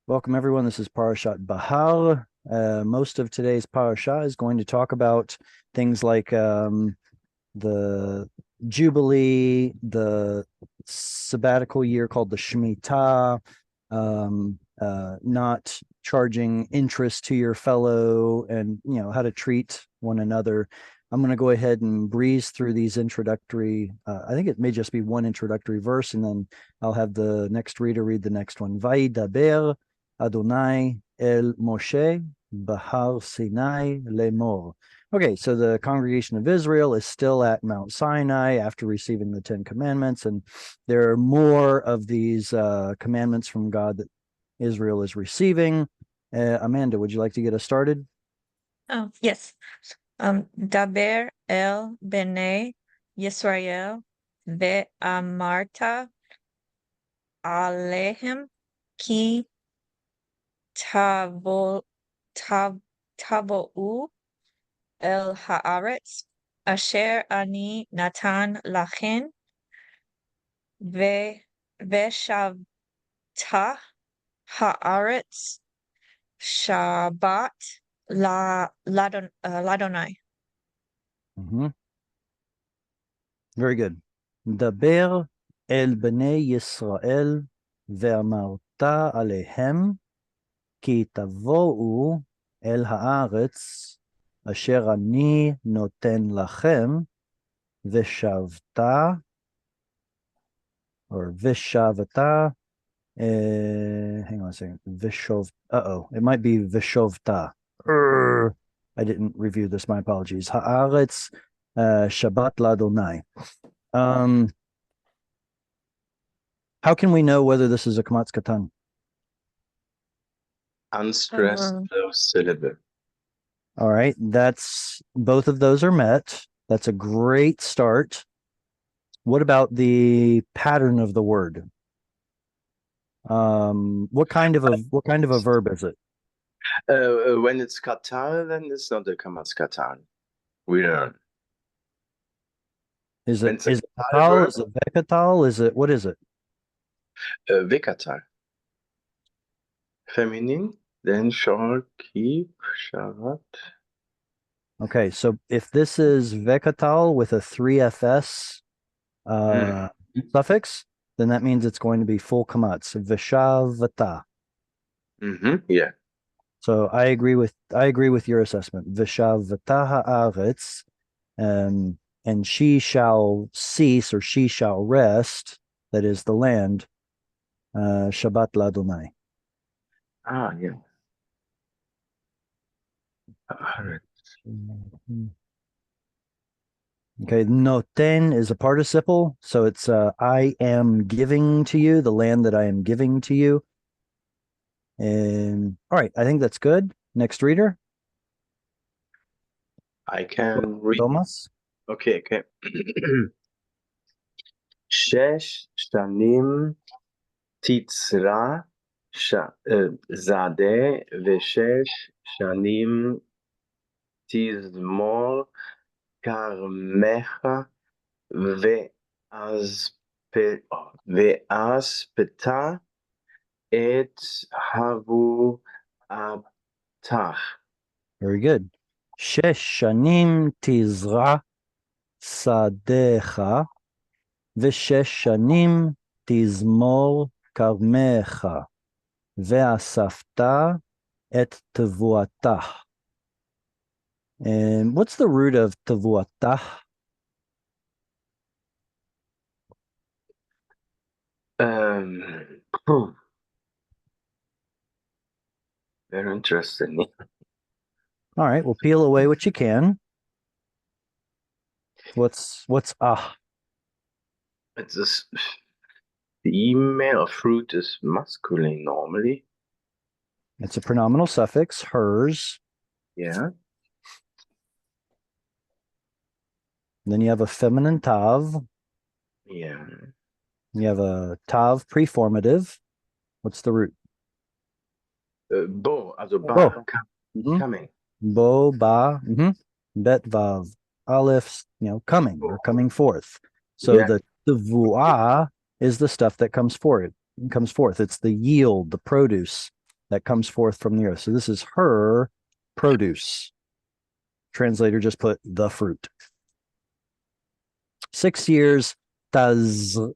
Welcome, everyone. This is Parashat BeHar. Most of today's parasha is going to talk about things like the Jubilee, the sabbatical year called the Shemitah, not charging interest to your fellow, and how to treat one another. I'm going to go ahead and breeze through these introductory. I think it may just be one introductory verse, and then I'll have the next reader read the next one. Vayidaber Adonai el Moshe Bahar Sinai Lemor. Okay, so the congregation of Israel is still at Mount Sinai after receiving the Ten Commandments, and there are more of these commandments from God that Israel is receiving. Amanda, would you like to get us started? Oh, yes. Daber el bnei Yisrael ve'amarta alehem ki tavo tav tavo'u el haaretz asher ani natan lachen ve'shavta haaretz Shabbat ladonai. Mm-hmm. Very good. Daber el bnei Yisrael ve'amarta alehem כי תבואו אל הארץ אשר אני נותן לכם, ושבת, or ושבת, hang on a second, it might be ושובתה. I didn't review this, my apologies. הארץ, Shabbat לאדוני. How can we know whether this is a kamatz katan? Unstressed closed syllable. All right, both of those are met. That's a great start. What about the pattern of the word? What kind of a verb is it? When it's katal, then it's not a kamatz katan. We learn. Is When it it's a is it katal katal? verb, Is it vekatal? Is it what is it? vekatal. Feminine, then shall keep, shavat. Okay, so if this is vekatal with a 3fs suffix, then that means it's going to be full kamatz. Vishavata. Yeah. So I agree with your assessment. Vishavata haaretz, and she shall cease, or she shall rest, that is the land, Shabbat Ladonai. Yeah. Okay, noten is a participle, so it's I am giving to you, the land that I am giving to you. And all right, I think that's good. Next reader. I can read. Thomas. Okay. Shesh shanim titzra zadeh veshesh shanim tizmor karmecha ואספת את הבואתך. Very good. שש שנים תזרע שדך, ושש שנים תזמור כרמך, ואספת את תבואתך. And what's the root of tevuatah? Very interesting. All right, we'll peel away what you can. What's It's a female. Fruit is masculine normally. It's a pronominal suffix, hers. Yeah. Then you have a feminine tav. Yeah. You have a tav preformative. What's the root? Bo, also ba, Bo. coming. Bo, ba, bet, vav, aleph, coming or coming forth. So the tevuah is the stuff that comes forth. It's the yield, the produce. that comes forth from the earth. So this is her produce. Translator just put the fruit. 6 years, tizra,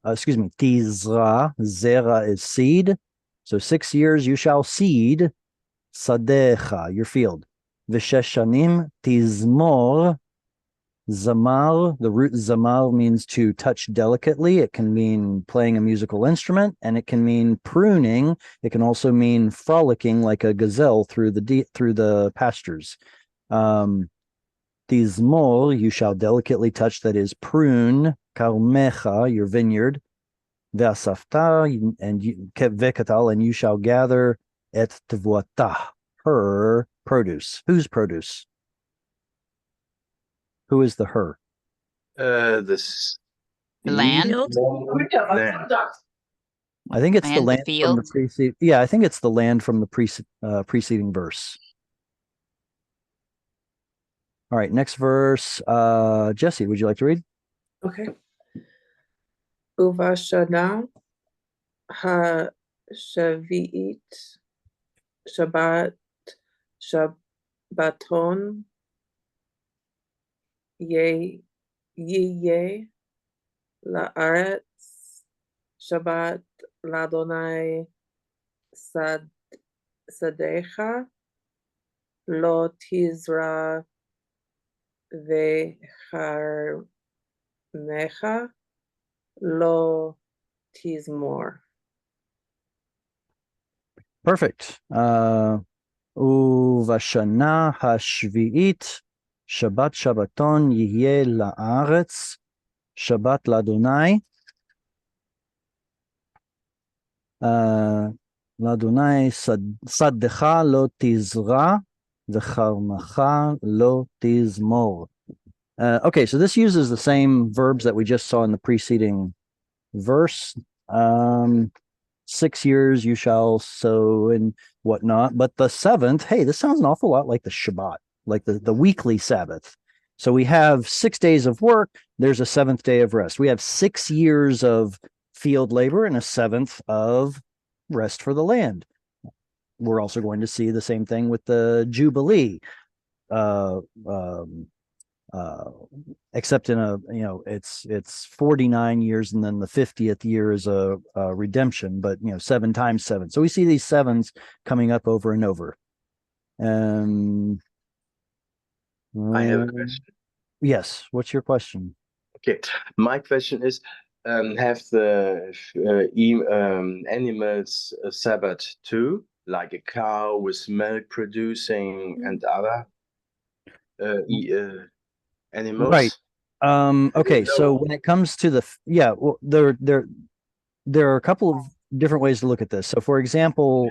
zera is seed. So 6 years you shall seed, sadecha, your field. V'shesh shanim tizmor, zamar, the root zamar means to touch delicately. It can mean playing a musical instrument, and it can mean pruning. It can also mean frolicking like a gazelle through the pastures. Tizmor, you shall delicately touch, that is prune, karmecha, your vineyard, ve'asafta, and ve'katal, and you shall gather et tvuata, her produce. Whose produce? Who is the her? This The land. Field. land. I think it's the And the land from the fields. preceding. Yeah, I think it's the land from the preceding verse. All right, next verse. Jesse, would you like to read? Okay. Uvashana ha-shavi'it Shabbaton Yeh la'aretz Shabbat ladonai sadecha lo tizra ve'harmecha lo tizmor. Perfect. Uvashana hashvi'it Shabbat Shabbaton Yeh la'aretz Shabbat ladonai Ladonai saddecha lo tizra v'charmacha lo tizmor. Okay, so this uses the same verbs that we just saw in the preceding verse. 6 years you shall sow and whatnot. But the seventh, hey, this sounds an awful lot like the Shabbat, like the weekly Sabbath. So we have 6 days of work. There's a seventh day of rest. We have 6 years of field labor and a seventh of rest for the land. We're also going to see the same thing with the Jubilee. Except in it's 49 years, and then the 50th year is a redemption, but 7 times 7. So we see these sevens coming up over and over. I have a question. Yes, what's your question? Okay, my question is, have the animals a Sabbath too, like a cow with milk producing and other animals? Right. Okay, so No. when it comes to well, there are a couple of different ways to look at this. So for example,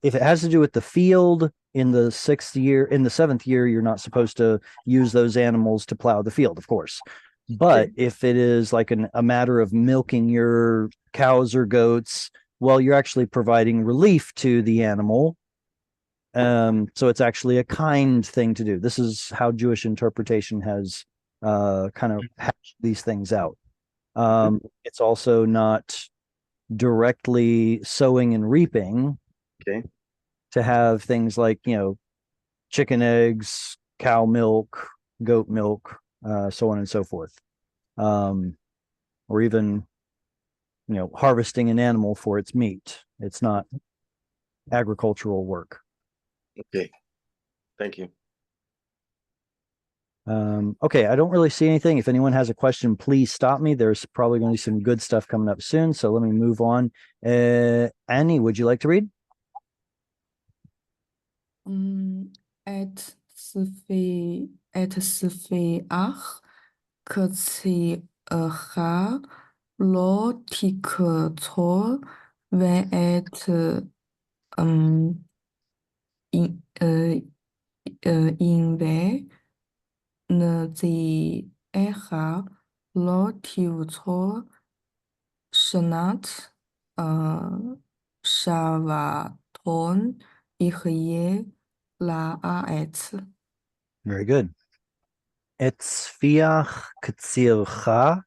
if it has to do with the field in the 7th year, you're not supposed to use those animals to plow the field, of course. But if it is like a matter of milking your cows or goats, well, you're actually providing relief to the animal. So it's actually a kind thing to do. This is how Jewish interpretation has kind of hashed these things out. It's also not directly sowing and reaping. Okay. To have things like chicken eggs, cow milk, goat milk, so on and so forth, or even harvesting an animal for its meat. It's not agricultural work. Okay, thank you. Okay, I don't really see anything. If anyone has a question, please stop me. There's probably going to be some good stuff coming up soon, so let me move on. Annie, would you like to read? Et sfeach k'tzi'cha lo tiktzor ve'et inve nzi'echa lo tivtzor shnat shavaton ichye la'aretz. Very good. Et sfiach k'tzircha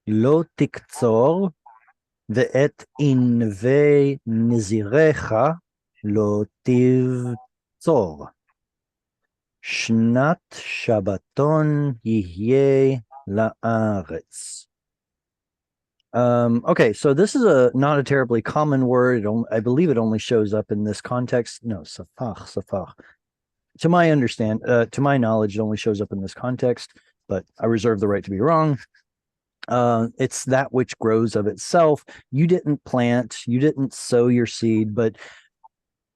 lo tiktzor ve'et inve nizirecha lo tivtzor. Shnat Shabbaton yihye la'aretz. Okay, so this is not a terribly common word. I believe it only shows up in this context. No, safach. To my to my knowledge, it only shows up in this context, but I reserve the right to be wrong. It's that which grows of itself. You didn't plant, you didn't sow your seed, but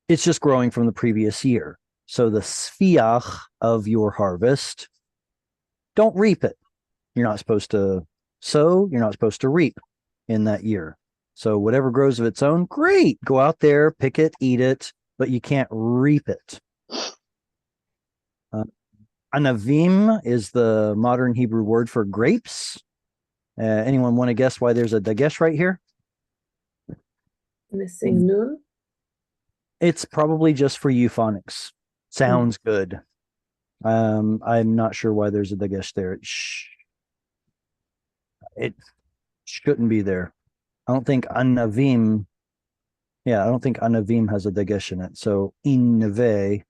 it's just growing from the previous year. So the sfiach of your harvest, don't reap it. You're not supposed to sow, you're not supposed to reap in that year. So whatever grows of its own, great. Go out there, pick it, eat it, but you can't reap it. Anavim is the modern Hebrew word for grapes. Anyone want to guess why there's a dagesh right here? Missing nun. It's probably just for euphonics. Sounds good. I'm not sure why there's a dagesh there. It shouldn't be there. I don't think anavim. Yeah, I don't think anavim has a dagesh in it. So inve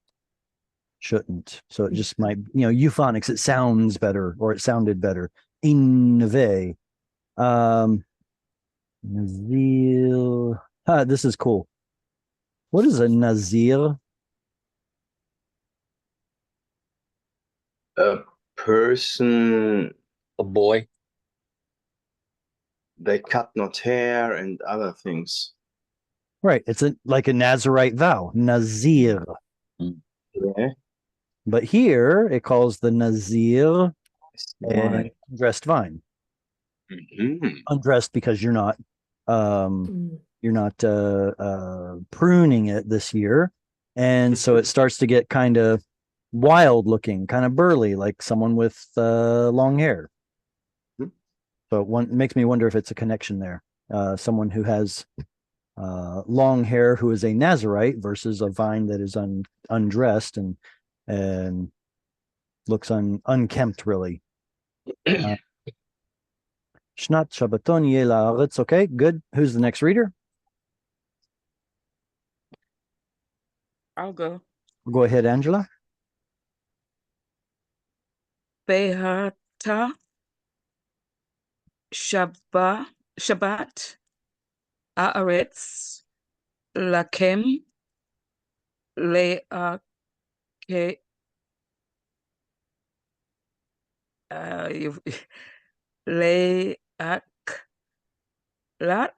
shouldn't. So it just might, euphonics. It sounds better, or it sounded better. Inve. Nazir. This is cool. What is a nazir? A person, A boy. they cut not hair and other things. Right. It's like a Nazarite vow, nazir. Yeah. But here it calls the nazir Why? undressed vine. Mhm. Undressed because you're not pruning it this year, and so it starts to get kind of wild looking, kind of burly, like someone with long hair. So it makes me wonder if it's a connection there. Someone who has long hair who is a Nazarite versus a vine that is undressed and looks unkempt, really. Shnat Shabbaton Yeh La'aretz. Okay, good. Who's the next reader? I'll go. Go ahead, Angela. BeHar Shabbat Haaretz Lakem Leake Leak Lat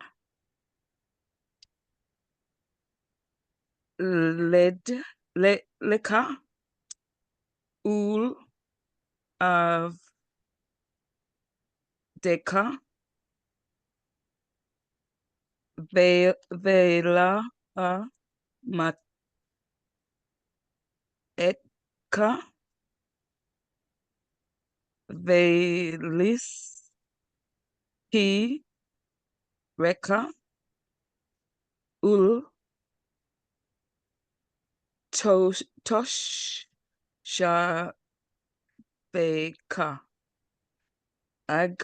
Leka Ul of Deka Vela Matetka Velis P Reka Ul Tosh Shabeka Agarim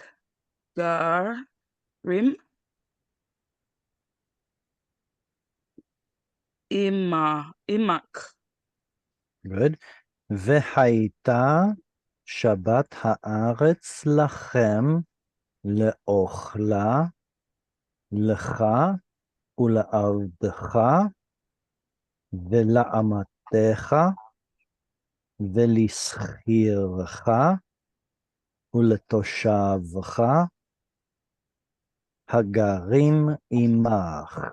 Imak. Good. Vehaita Shabbat Haaretz Lachem Leochla Lecha Ula'avdecha Vela'amatecha Velischirecha Uletoshavcha Hagarim Imach.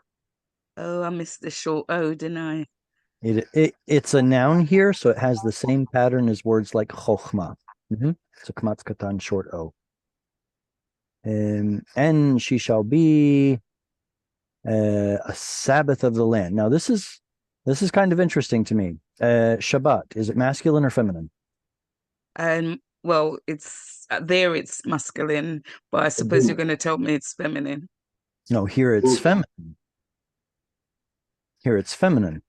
Oh, I missed the short O, didn't I? It's a noun here, so it has the same pattern as words like chokhmah. So kamatz katan short O. And she shall be a Sabbath of the land. Now this is kind of interesting to me. Shabbat, is it masculine or feminine? Well, it's it's masculine, but I suppose you're going to tell me it's feminine. No, here it's feminine. Here it's feminine,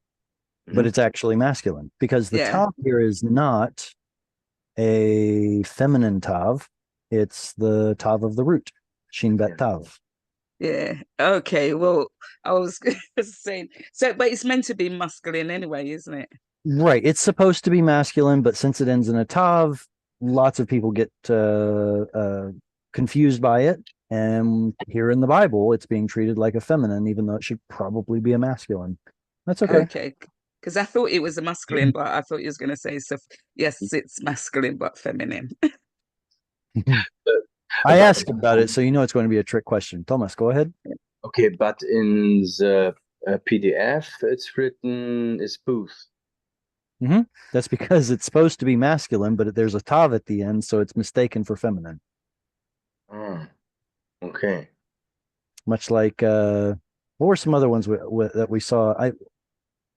but it's actually masculine because the tav here is not a feminine tav. It's the tav of the root, shin bet tav. Yeah. Okay. Well, I was saying so, but it's meant to be masculine anyway, isn't it? Right. It's supposed to be masculine, but since it ends in a tav, lots of people get confused by it. And here in the Bible, it's being treated like a feminine, even though it should probably be a masculine. That's okay. Okay. Because I thought it was a masculine, but I thought you was going to say so. Yes, it's masculine but feminine. I But asked about it, so you know it's going to be a trick question. Thomas, go ahead. okay, but in the PDF, it's written is both. That's because it's supposed to be masculine, but there's a tav at the end, so it's mistaken for feminine. Oh, okay. Much like what were some other ones that we saw?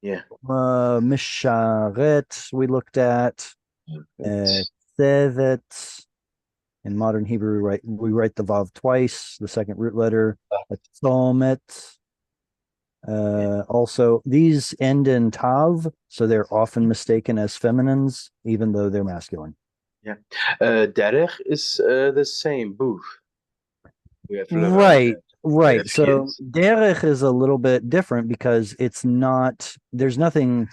Yeah. Misharet we looked at. Tevet. In modern Hebrew, we write the vav twice, the second root letter. Tzomet. Also, these end in tav, so they're often mistaken as feminines, even though they're masculine. Yeah. Derech is the same, both. We have Right. we have So kids. derech is a little bit different because it's not. There's nothing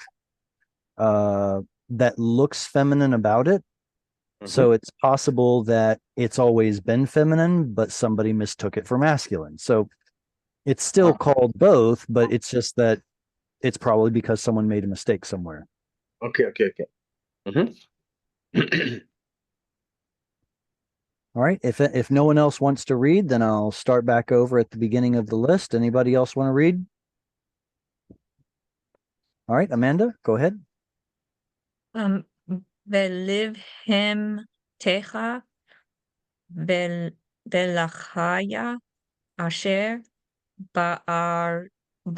that looks feminine about it. So it's possible that it's always been feminine, but somebody mistook it for masculine. So it's still called both, but it's just that it's probably because someone made a mistake somewhere. Okay. All right. If no one else wants to read, then I'll start back over at the beginning of the list. Anybody else want to read? All right, Amanda, go ahead. ולבהם תך ולחיה אשר בארצך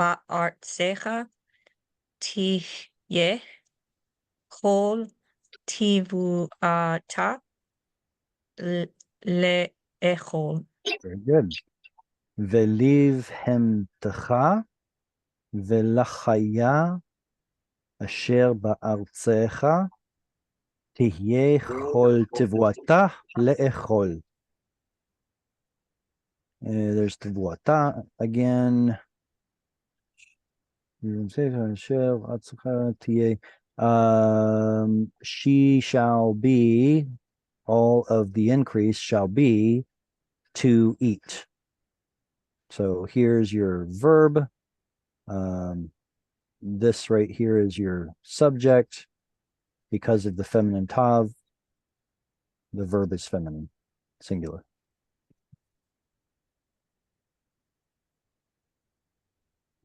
תהיה כל תבואתה לאכול. Very good. ולבהמתך ולחיה אשר בארצך תהיה כל תבואתה לאכול. There's תבואתה again. She shall be, all of the increase shall be to eat. So here's your verb. This right here is your subject. Because of the feminine tav, the verb is feminine, singular.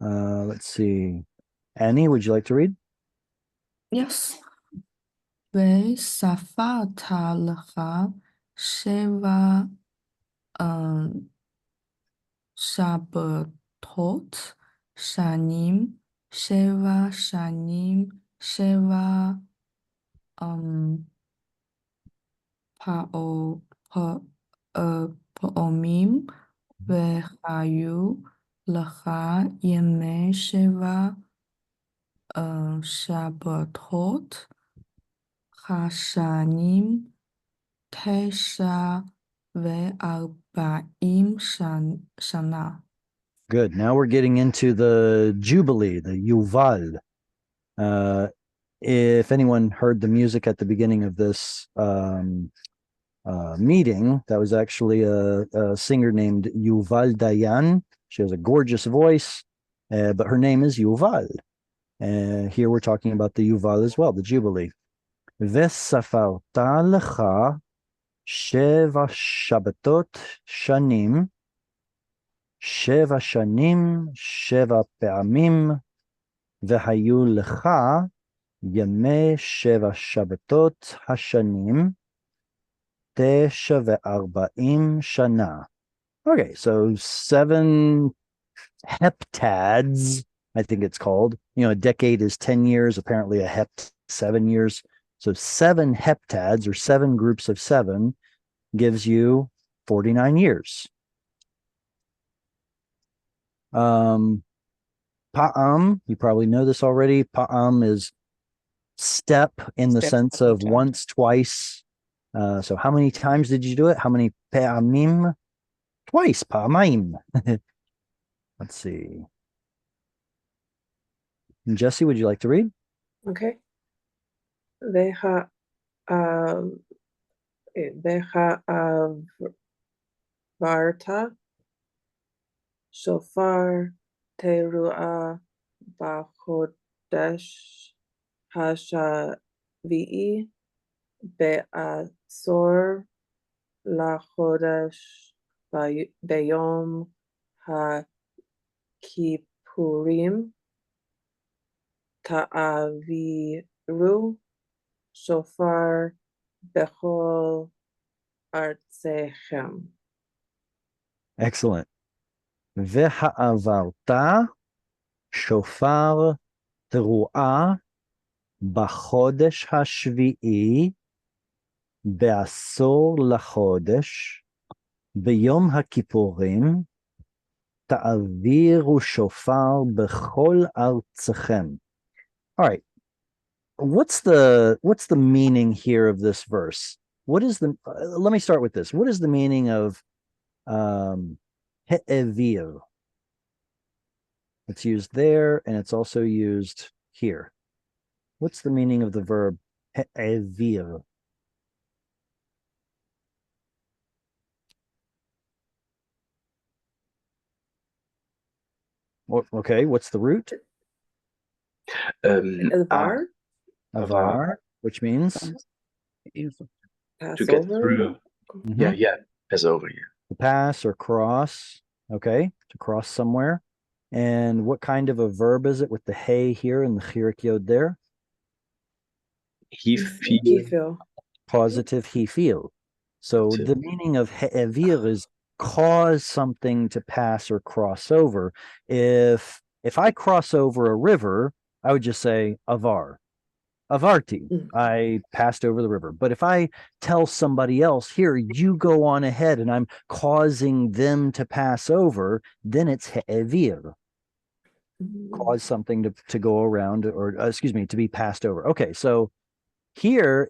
Let's see. Annie, would you like to read? Yes. וספרת לך שבע שבתות שנים, שבע שנים, שבע פעמים, והיו לך ימי שבע שבתות, השנים 49 שנה. Good. Now we're getting into the Jubilee, the Yuval. If anyone heard the music at the beginning of this meeting, that was actually a singer named Yuval Dayan. She has a gorgeous voice, but her name is Yuval. Here we're talking about the Yuval as well, the Jubilee. וספרת לך 7 שבתות שנים, 7 שנים, 7 פעמים, והיו לך ימי 7 שבתות השנים, 49 שנה. Okay, so 7 heptads, I think it's called. You know, a decade is 10 years, apparently a hept 7 years. So 7 heptads, or 7 groups of 7, gives you 49 years. Pa'am, you probably know this already. Pa'am is step in the sense of once, twice. So how many times did you do it? How many pa'amim? Twice, pa'amim. Let's see. And Jesse, would you like to read? Okay. Veha Varta Shofar Teruah Bachodesh Hashavi'i Be'asor Lachodesh Beyom HaKippurim Ta'aviru Shofar Bechol Artsechem. Excellent. Ve'ha'avarta shofar teruah b'chodesh hashvi'i be'asor lachodesh b'yom ha'kippurim ta'aviru shofar b'chol artsechem. All right. What's the meaning here of this verse? What is the let me start with this. What is the meaning of he'evir? It's used there and it's also used here. What's the meaning of the verb he'evir? Okay, what's the root? Avar, Avar, which means to get Passover. through. Mhm. Yeah, Passover. Yeah. to pass or cross. Okay, to cross somewhere. And what kind of a verb is it with the hey here and the chirik yod there? He feels Kifil. Positive he feel. So That's it. the meaning of he'evir is cause something to pass or cross over. If I cross over a river, I would just say avar. Avarti. Mm. I passed over the river. But if I tell somebody else, here, you go on ahead and I'm causing them to pass over, then it's he'evir. Cause something to go around or excuse me, to be passed over. Okay, so here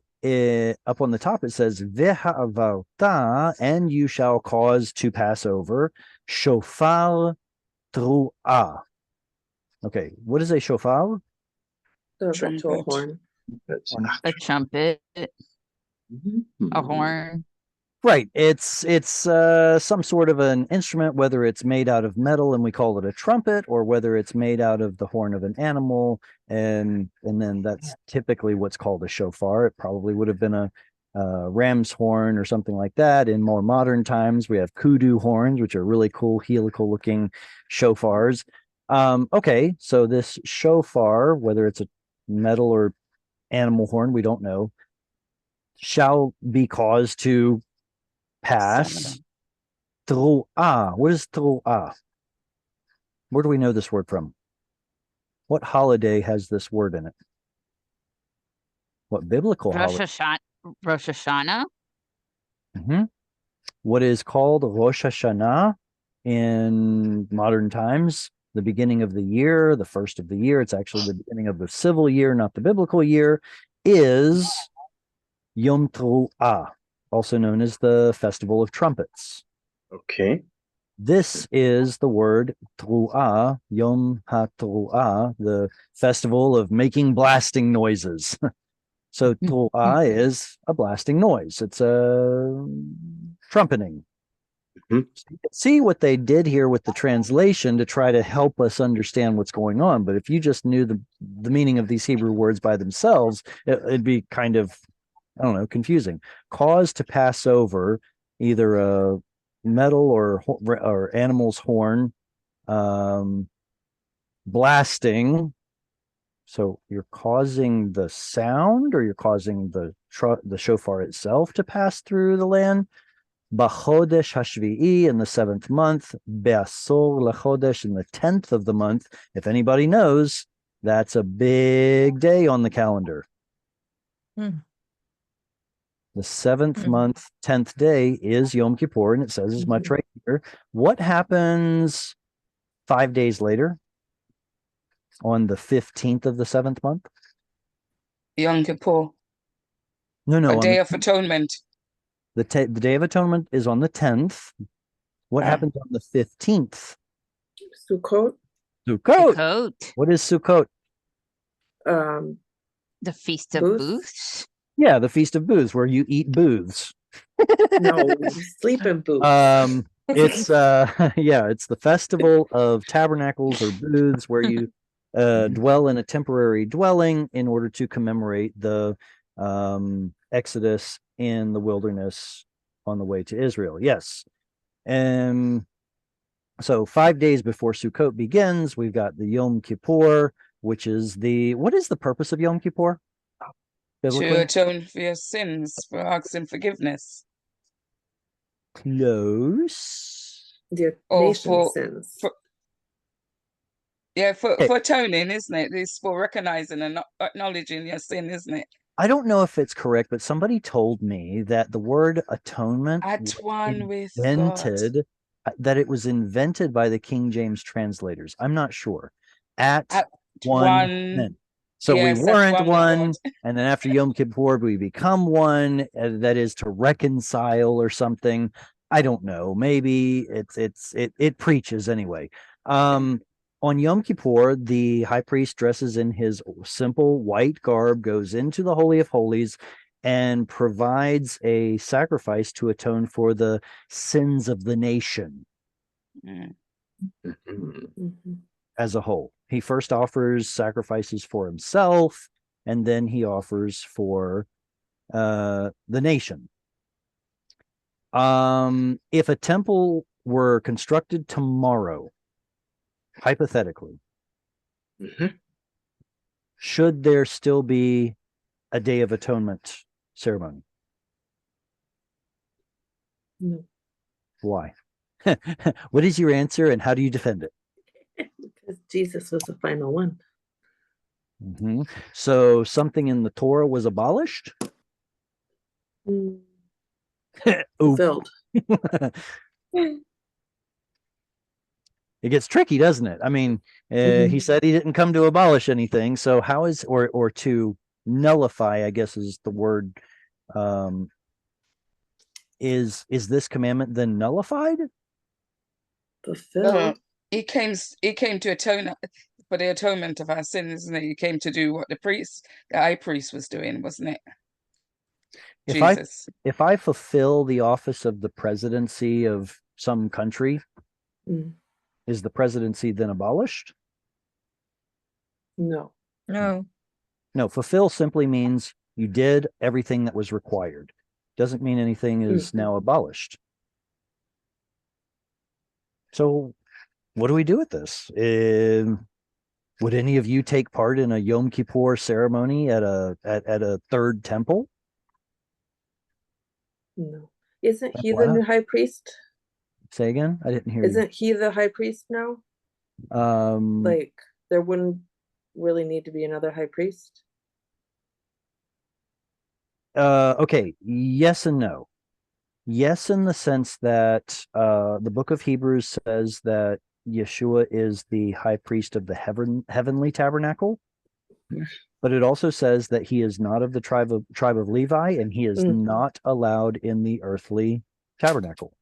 up on the top it says ve'ha'avarta, and you shall cause to pass over shofar tru'ah. Okay, what is a shofar? The Trumpet. ritual horn. That's A trumpet, Mhm. a horn. Right. It's some sort of an instrument, whether it's made out of metal and we call it a trumpet, or whether it's made out of the horn of an animal, and then that's typically what's called a shofar. It probably would have been a ram's horn or something like that. In more modern times, we have kudu horns, which are really cool helical looking shofars. Okay, so this shofar, whether it's a metal or animal horn, we don't know, shall be caused to pass tru'ah. What is tru'ah? Where do we know this word from? What holiday has this word in it? What biblical Rosh holiday? Hashanah. What is called Rosh Hashanah in modern times? The beginning of the year, the first of the year. It's actually the beginning of the civil year, not the biblical year. Is Yom Tru'ah, also known as the Festival of Trumpets. Okay. This is the word Tru'ah, Yom HaTru'ah, the festival of making blasting noises. So Tru'ah is a blasting noise. It's a trumpeting. Mhm. See what they did here with the translation to try to help us understand what's going on. But if you just knew the meaning of these Hebrew words by themselves, it'd be kind of, I don't know, confusing. Cause to pass over either a metal or animal's horn, blasting. So you're causing the sound, or you're causing the shofar itself to pass through the land. B'chodesh hashvi'i, in the 7th month. Be'asor lechodesh, in the 10th of the month. If anybody knows, that's a big day on the calendar. Hmm. The 7th Mhm. month, 10th day is Yom Kippur, and it says as much right here. What happens 5 days later on the 15th of the 7th month? Yom Kippur, No, a day of atonement. the Day of Atonement is on the 10th. What Ah. happens on the 15th? Sukkot. Sukkot. Sukkot, What is Sukkot? Um, the Feast of Booths? Booths. Yeah, the Feast of Booths, where you eat booths. no, sleep in booths. It's yeah, it's the festival of tabernacles or booths where you dwell in a temporary dwelling in order to commemorate the Exodus in the wilderness on the way to Israel. Yes. And so 5 days before Sukkot begins, we've got the Yom Kippur, which is what is the purpose of Yom Kippur? To Biblically? atone for your sins, for asking forgiveness. Close. The Or nation for, sins. for for atoning, isn't it? It's for recognizing and acknowledging your sin, isn't it? I don't know if it's correct, but somebody told me that the word atonement At was one with God. invented, that it was invented by the King James translators. I'm not sure. At one. one. So we Yes, at weren't one with one, God. and then after Yom Kippur, we become one. That is to reconcile or something. I don't know. Maybe it preaches anyway. On Yom Kippur, the high priest dresses in his simple white garb, goes into the Holy of Holies, and provides a sacrifice to atone for the sins of the nation Mm. Mhm. as a whole. He first offers sacrifices for himself, and then he offers for the nation. If a temple were constructed tomorrow, hypothetically, Mhm. should there still be a Day of Atonement ceremony? No. Why? What is your answer, and how do you defend it? Because Jesus was the final one. Mhm. So something in the Torah was abolished? Mm, Oop. fulfilled. It gets tricky, doesn't it? I mean, he Mhm. said he didn't come to abolish anything. So how is, or to nullify, I guess is the word. Is this commandment then nullified? Fulfilled. He came to atone for the atonement of our sins, isn't it? He came to do what the high priest was doing, wasn't it? If Jesus. if I fulfill the office of the presidency of some country, Mm, is the presidency then abolished? no. No. No, fulfill simply means you did everything that was required. Doesn't mean anything is Mhm. now abolished. So what do we do with this? Would any of you take part in a Yom Kippur ceremony at a third temple? No. Isn't he Why the not? new high priest? Say again? I didn't hear Isn't he the high priest now? you. Like, there wouldn't really need to be another high priest. Okay, yes and no. Yes, in the sense that the book of Hebrews says that Yeshua is the high priest of the heavenly tabernacle. But it also says that he is not of the tribe of Levi, and he is Mhm. not allowed in the earthly tabernacle.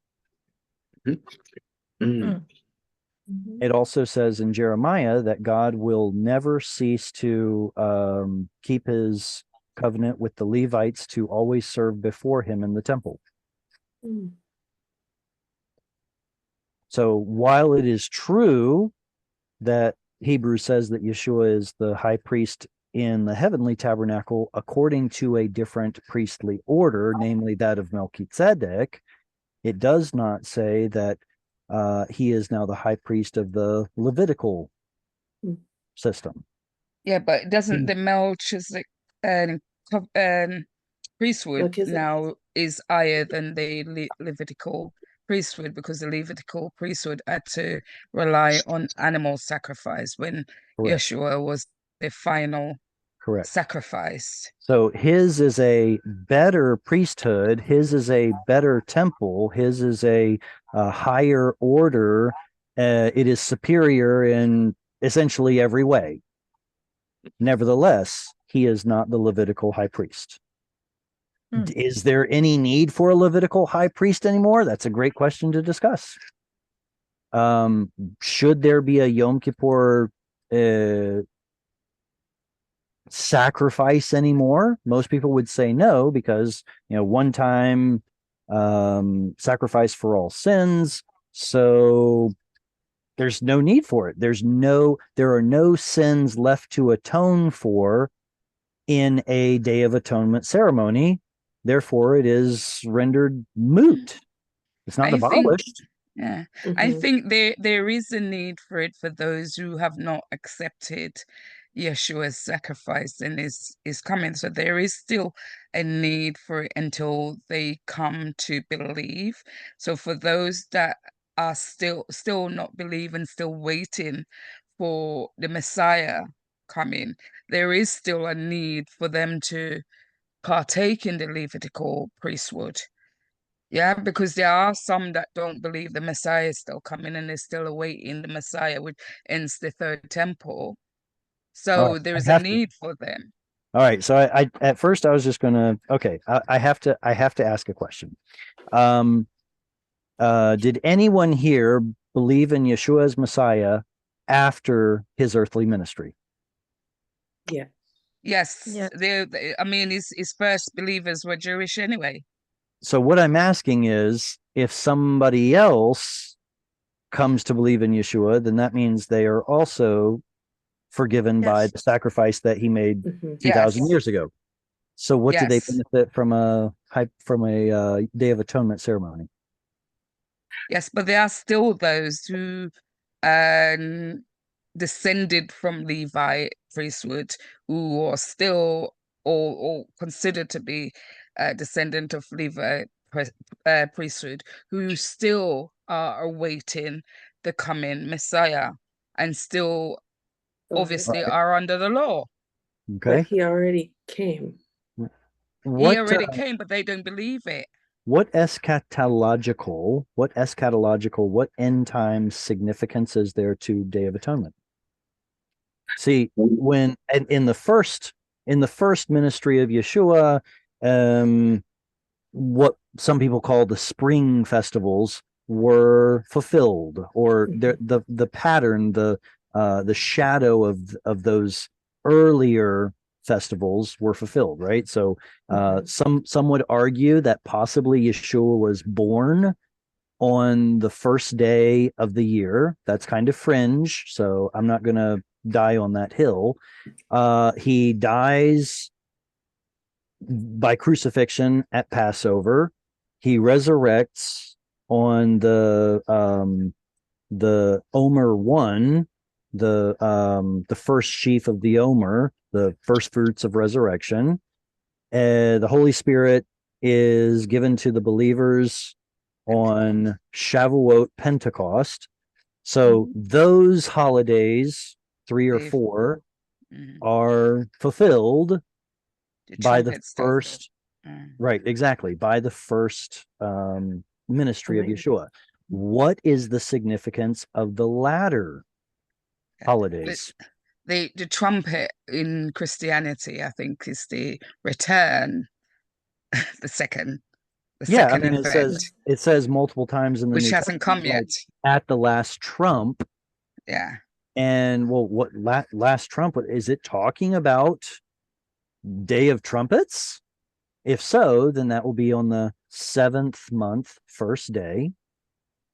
Mm. Mm. Mhm. It also says in Jeremiah that God will never cease to keep his covenant with the Levites to always serve before him in the temple. Mm. So while it is true that Hebrews says that Yeshua is the high priest in the heavenly tabernacle according to a different priestly order, namely that of Melchizedek, it does not say that he is now the high priest of the Levitical system. Yeah, but doesn't the Melchizedek priesthood Melchizedek. now is higher than the Levitical priesthood, because the Levitical priesthood had to rely on animal sacrifice when Correct. Yeshua was the final Correct. sacrifice. So his is a better priesthood. His is a better temple. His is a higher order. It is superior in essentially every way. Nevertheless, he is not the Levitical high priest. Is there any need for a Levitical high priest anymore? That's a great question to discuss. Should there be a Yom Kippur sacrifice anymore? Most people would say no, because one time sacrifice for all sins. So there's no need for it. There are no sins left to atone for in a Day of Atonement ceremony. Therefore, it is rendered moot. It's not I think, abolished. yeah, I Mhm. think there is a need for it for those who have not accepted Yeshua's sacrifice and is coming. So there is still a need for it until they come to believe. So for those that are still not believing, still waiting for the Messiah coming, there is still a need for them to partake in the Levitical priesthood. Yeah, because there are some that don't believe the Messiah is still coming and they're still awaiting the Messiah, which ends the third temple. All So right, there I is a have to. need for them. All right, so I at first I was just gonna. Okay, I have to ask a question. Did anyone here believe in Yeshua as Messiah after his earthly ministry? Yeah. Yes, Yes. I mean, his first believers were Jewish anyway. So what I'm asking is, if somebody else comes to believe in Yeshua, then that means they are also forgiven by Yes. the sacrifice that he made Mhm. 2,000 Yes. years ago. So what do they Yes. benefit from a Day of Atonement ceremony? Yes, but there are still those who um descended from Levi priesthood who are still or considered to be a descendant of Levi priesthood who still are awaiting the coming Messiah and still But obviously are under the law. Okay. he already came. He What already came, but they don't believe it. what eschatological, what end time significance is there to Day of Atonement? See, when in the first ministry of Yeshua, what some people call the spring festivals were fulfilled, or the pattern, the shadow of those earlier festivals were fulfilled, right? So some would argue that possibly Yeshua was born on the first day of the year. That's kind of fringe, so I'm not going to die on that hill. He dies by crucifixion at Passover. He resurrects on the Omer 1, the first sheaf of the Omer, the first fruits of resurrection. The Holy Spirit is given to the believers on Shavuot, Pentecost. So those holidays, 3 or 4, are fulfilled by the first, right, exactly, by the first ministry of Yeshua. What is the significance of the latter holidays? The trumpet in Christianity, I think, is the return, the second Yeah, I mean, and third, it says multiple times in the which New hasn't come Testament, yet. like, at the last trump. Yeah. And well, what last trump, is it talking about Day of Trumpets? If so, then that will be on the 7th month, first day.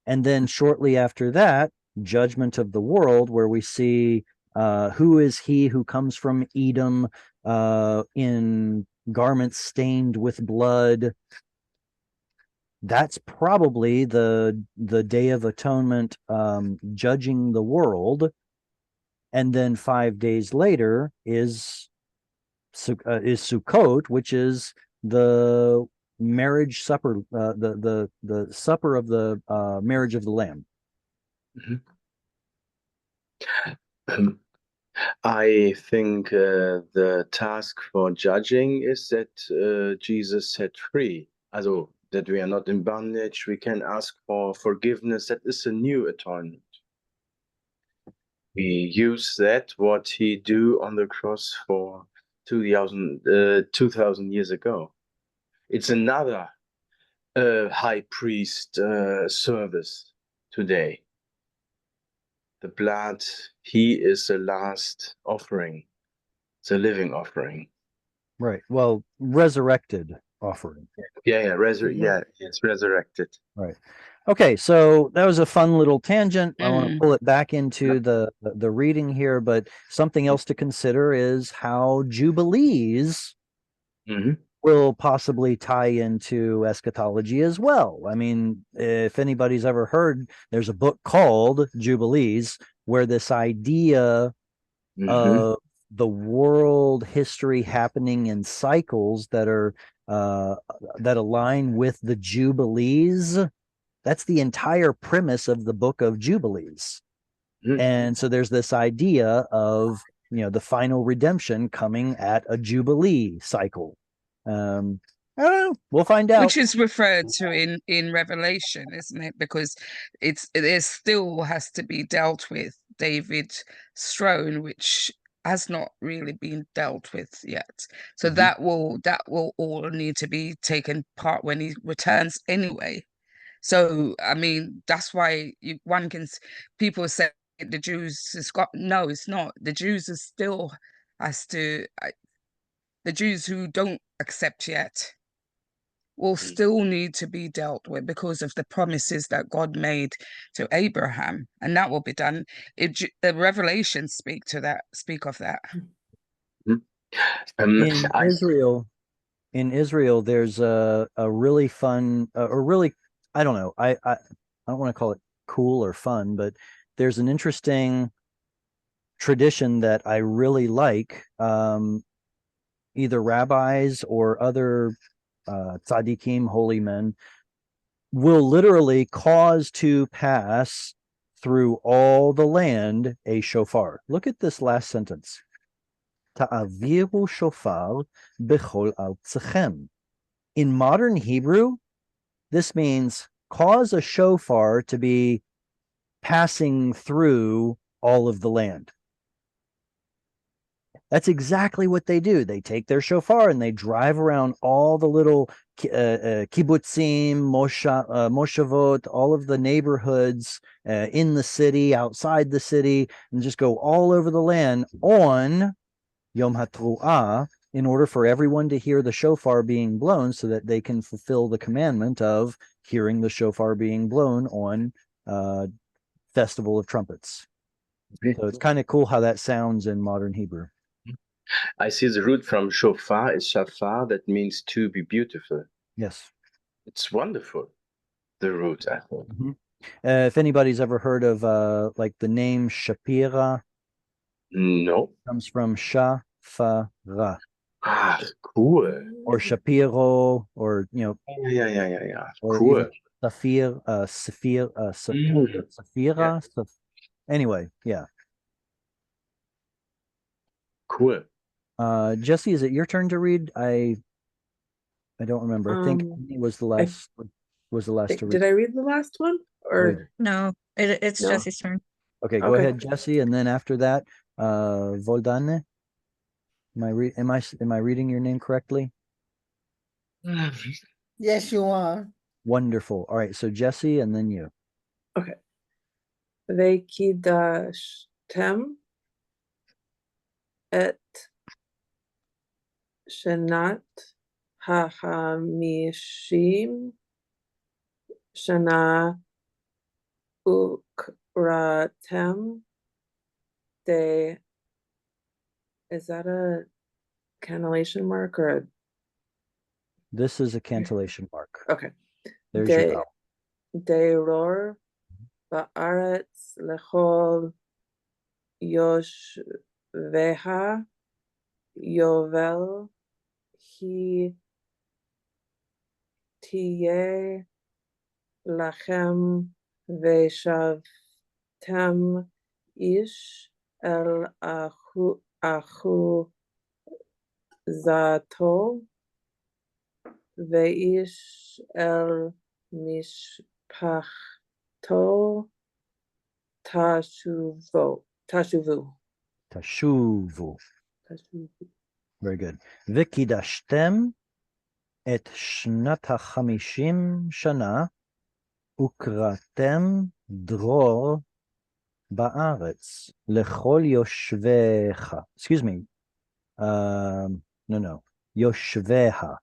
And then shortly after that, Judgment of the World, where we see who is he who comes from Edom in garments stained with blood. That's probably the Day of Atonement, judging the world. And then 5 days later is Sukkot, which is the marriage supper, the supper of the marriage of the Lamb. I think the task for judging is that Jesus set free. Also, that we are not in bondage, we can ask for forgiveness. That is a new atonement. We use that, what he do on the cross for 2,000 years ago. It's another high priest service today. the blood, he is the last offering, the living offering. Right. Well, resurrected offering. Yeah, it's resurrected. Right. Okay, so that was a fun little tangent. I want to Mm. pull it back into the reading here, but something else to consider is how jubilees Hmm. will possibly tie into eschatology as well. I mean, if anybody's ever heard, there's a book called Jubilees where this idea Hmm. of the world history happening in cycles that are that align with the Jubilees. That's the entire premise of the book of Jubilees. Mhm. And so there's this idea of, the final redemption coming at a Jubilee cycle. I don't know. We'll find out. Which is referred to in Revelation, isn't it? Because there still has to be dealt with David's throne, which has not really been dealt with yet. So Mhm. that will all need to be taken part when he returns anyway. So I mean, that's why people say the Jews has got, no, it's not. The Jews is still has to the Jews who don't accept yet will still need to be dealt with because of the promises that God made to Abraham, and that will be done. The Revelations speak of that. In Israel, there's a really fun, or really, I don't know, I don't want to call it cool or fun, but there's an interesting tradition that I really like. Either rabbis or other tzaddikim, holy men, will literally cause to pass through all the land a shofar. Look at this last sentence. Ta'aviru shofar bechol artzachem. In modern Hebrew, this means cause a shofar to be passing through all of the land. That's exactly what they do. They take their shofar and they drive around all the little kibbutzim, moshavot, all of the neighborhoods in the city, outside the city, and just go all over the land on Yom HaTru'ah in order for everyone to hear the shofar being blown so that they can fulfill the commandment of hearing the shofar being blown on Festival of Trumpets. So it's kind of cool how that sounds in modern Hebrew. I see the root from shofar is shafar, that means to be beautiful. Yes. It's wonderful, the root, I think. Mm-hmm. If anybody's ever heard of like the name Shapira, No. comes from Shafara Ah, cool. or Shapiro, or Yeah. or Cool. even Safir, Safira. Anyway, yeah. Cool. Jesse, is it your turn to read? I don't remember. I think Amy was the last to read. Did I read the last one? Or No, it's No. Jesse's turn. Okay, go Okay. ahead, Jesse, and then after that, Voldane. Am I reading your name correctly? Yes, you are. Wonderful. All right, so Jesse, and then you. okay. Vekidashtem et shenat hahamishim shana ukratem de. Is that a cannellation mark or a? This is a cantillation mark. Okay. There's your De vowel. Deiror ba'aretz lechol yoshveha yovel hi tiye lachem veshavtem ish el achu zato veish el mishpachto tashuvu. Tashuvu. Very good. Vikidashtem et shnat hachamishim shana ukratem dror ba'aretz lechol yoshvecha. Excuse me. No. Yoshveha.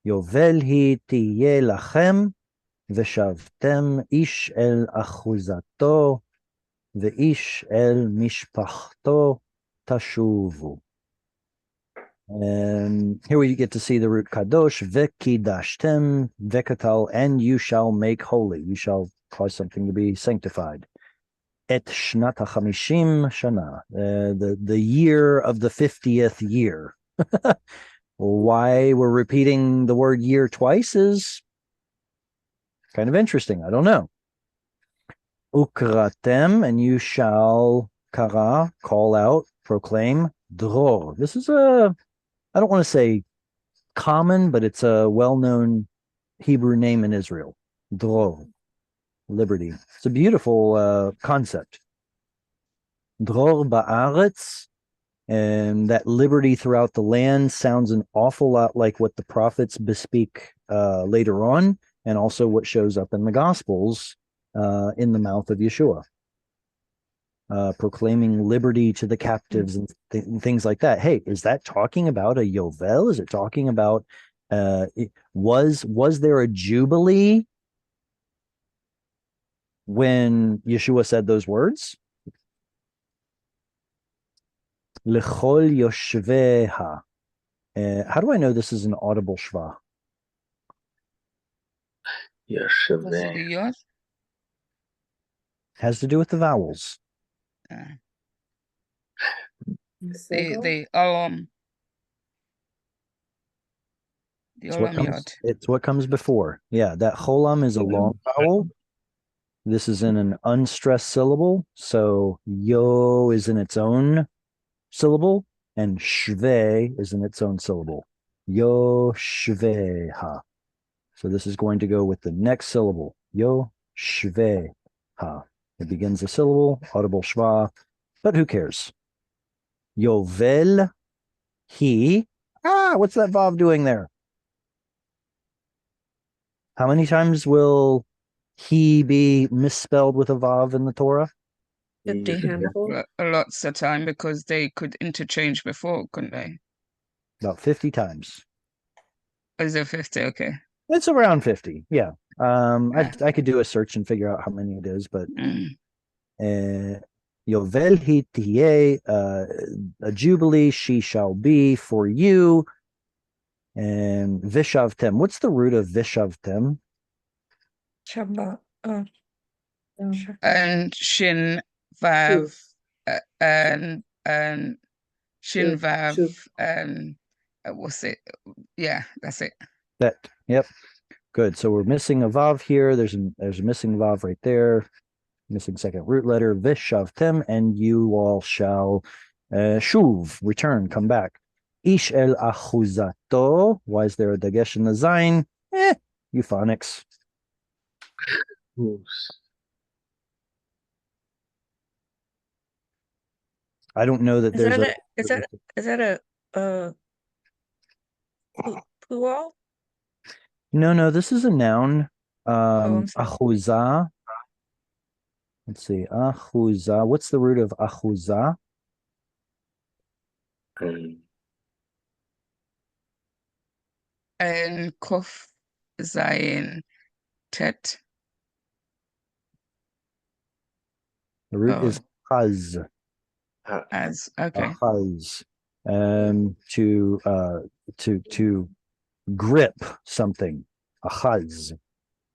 Yovel hi tiye lachem ושבתם איש אל אחוזתו ואיש אל משפחתו תשובו. And here we get to see the root kadosh, vekidashtem, vekatal, and you shall make holy. You shall cause something to be sanctified. Et shnat hachamishim shana, the year of the 50th year. Why we're repeating the word year twice is kind of interesting. I don't know. Ukratem, and you shall kara, call out, proclaim, dror. This is I don't want to say common, but it's a well-known Hebrew name in Israel. Dror, liberty. It's a beautiful concept. Dror ba'aretz, and that liberty throughout the land sounds an awful lot like what the prophets bespeak later on, and also what shows up in the Gospels in the mouth of Yeshua. Proclaiming liberty to the captives and things like that. Hey, is that talking about a Yovel? Is it talking about was there a jubilee when Yeshua said those words? Lechol yoshveha. How do I know this is an audible shva? Because of the yod. Has to do with the vowels. The yod. It's what comes before. Yeah, that cholam is a long vowel. This is in an unstressed syllable. So yo is in its own syllable, and shve is in its own syllable. Yo shveha. So this is going to go with the next syllable. Yo shveha. It begins a syllable, audible shva, but who cares? Yovel, he. What's that vav doing there? How many times will he be misspelled with a vav in the Torah? 50 handful. Lots of time, because they could interchange before, couldn't they? About 50 times. Is it 50? Okay. It's around 50. Yeah. I could do a search and figure out how many it is, but Yovel hi tiye, a jubilee she shall be for you. And vishavtem. What's the root of vishavtem? Shabbat. And shin vav and shin vav and what's it? Yeah, that's it. Yep. Good. So we're missing a vav here. There's a missing vav right there. Missing second root letter. Vishavtem, and you all shall shuv, return, come back. Ish el achuzato. Why is there a dagesh in the zayin? Euphonics. I don't know that Is that a plural? No, this is a noun. I'm sorry. Achuzah. Let's see. Achuzah. What's the root of achuzah? And kof zayin tet. The root is chaz. As okay. Chaz. To grip something. Achaz.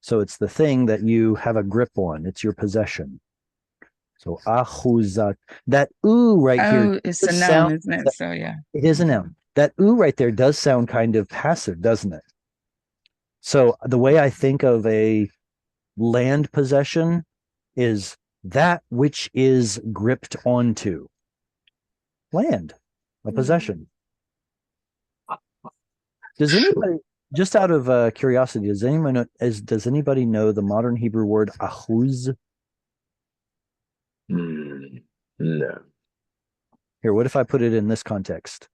So it's the thing that you have a grip on. It's your possession. So achuzat. That right here. Oh, it's a noun, isn't it? So yeah. It is a noun. That right there does sound kind of passive, doesn't it? So the way I think of a land possession is that which is gripped onto. Land, a possession. Does anybody, just out of curiosity, does anybody know the modern Hebrew word ahuz? No. Here, what if I put it in this context?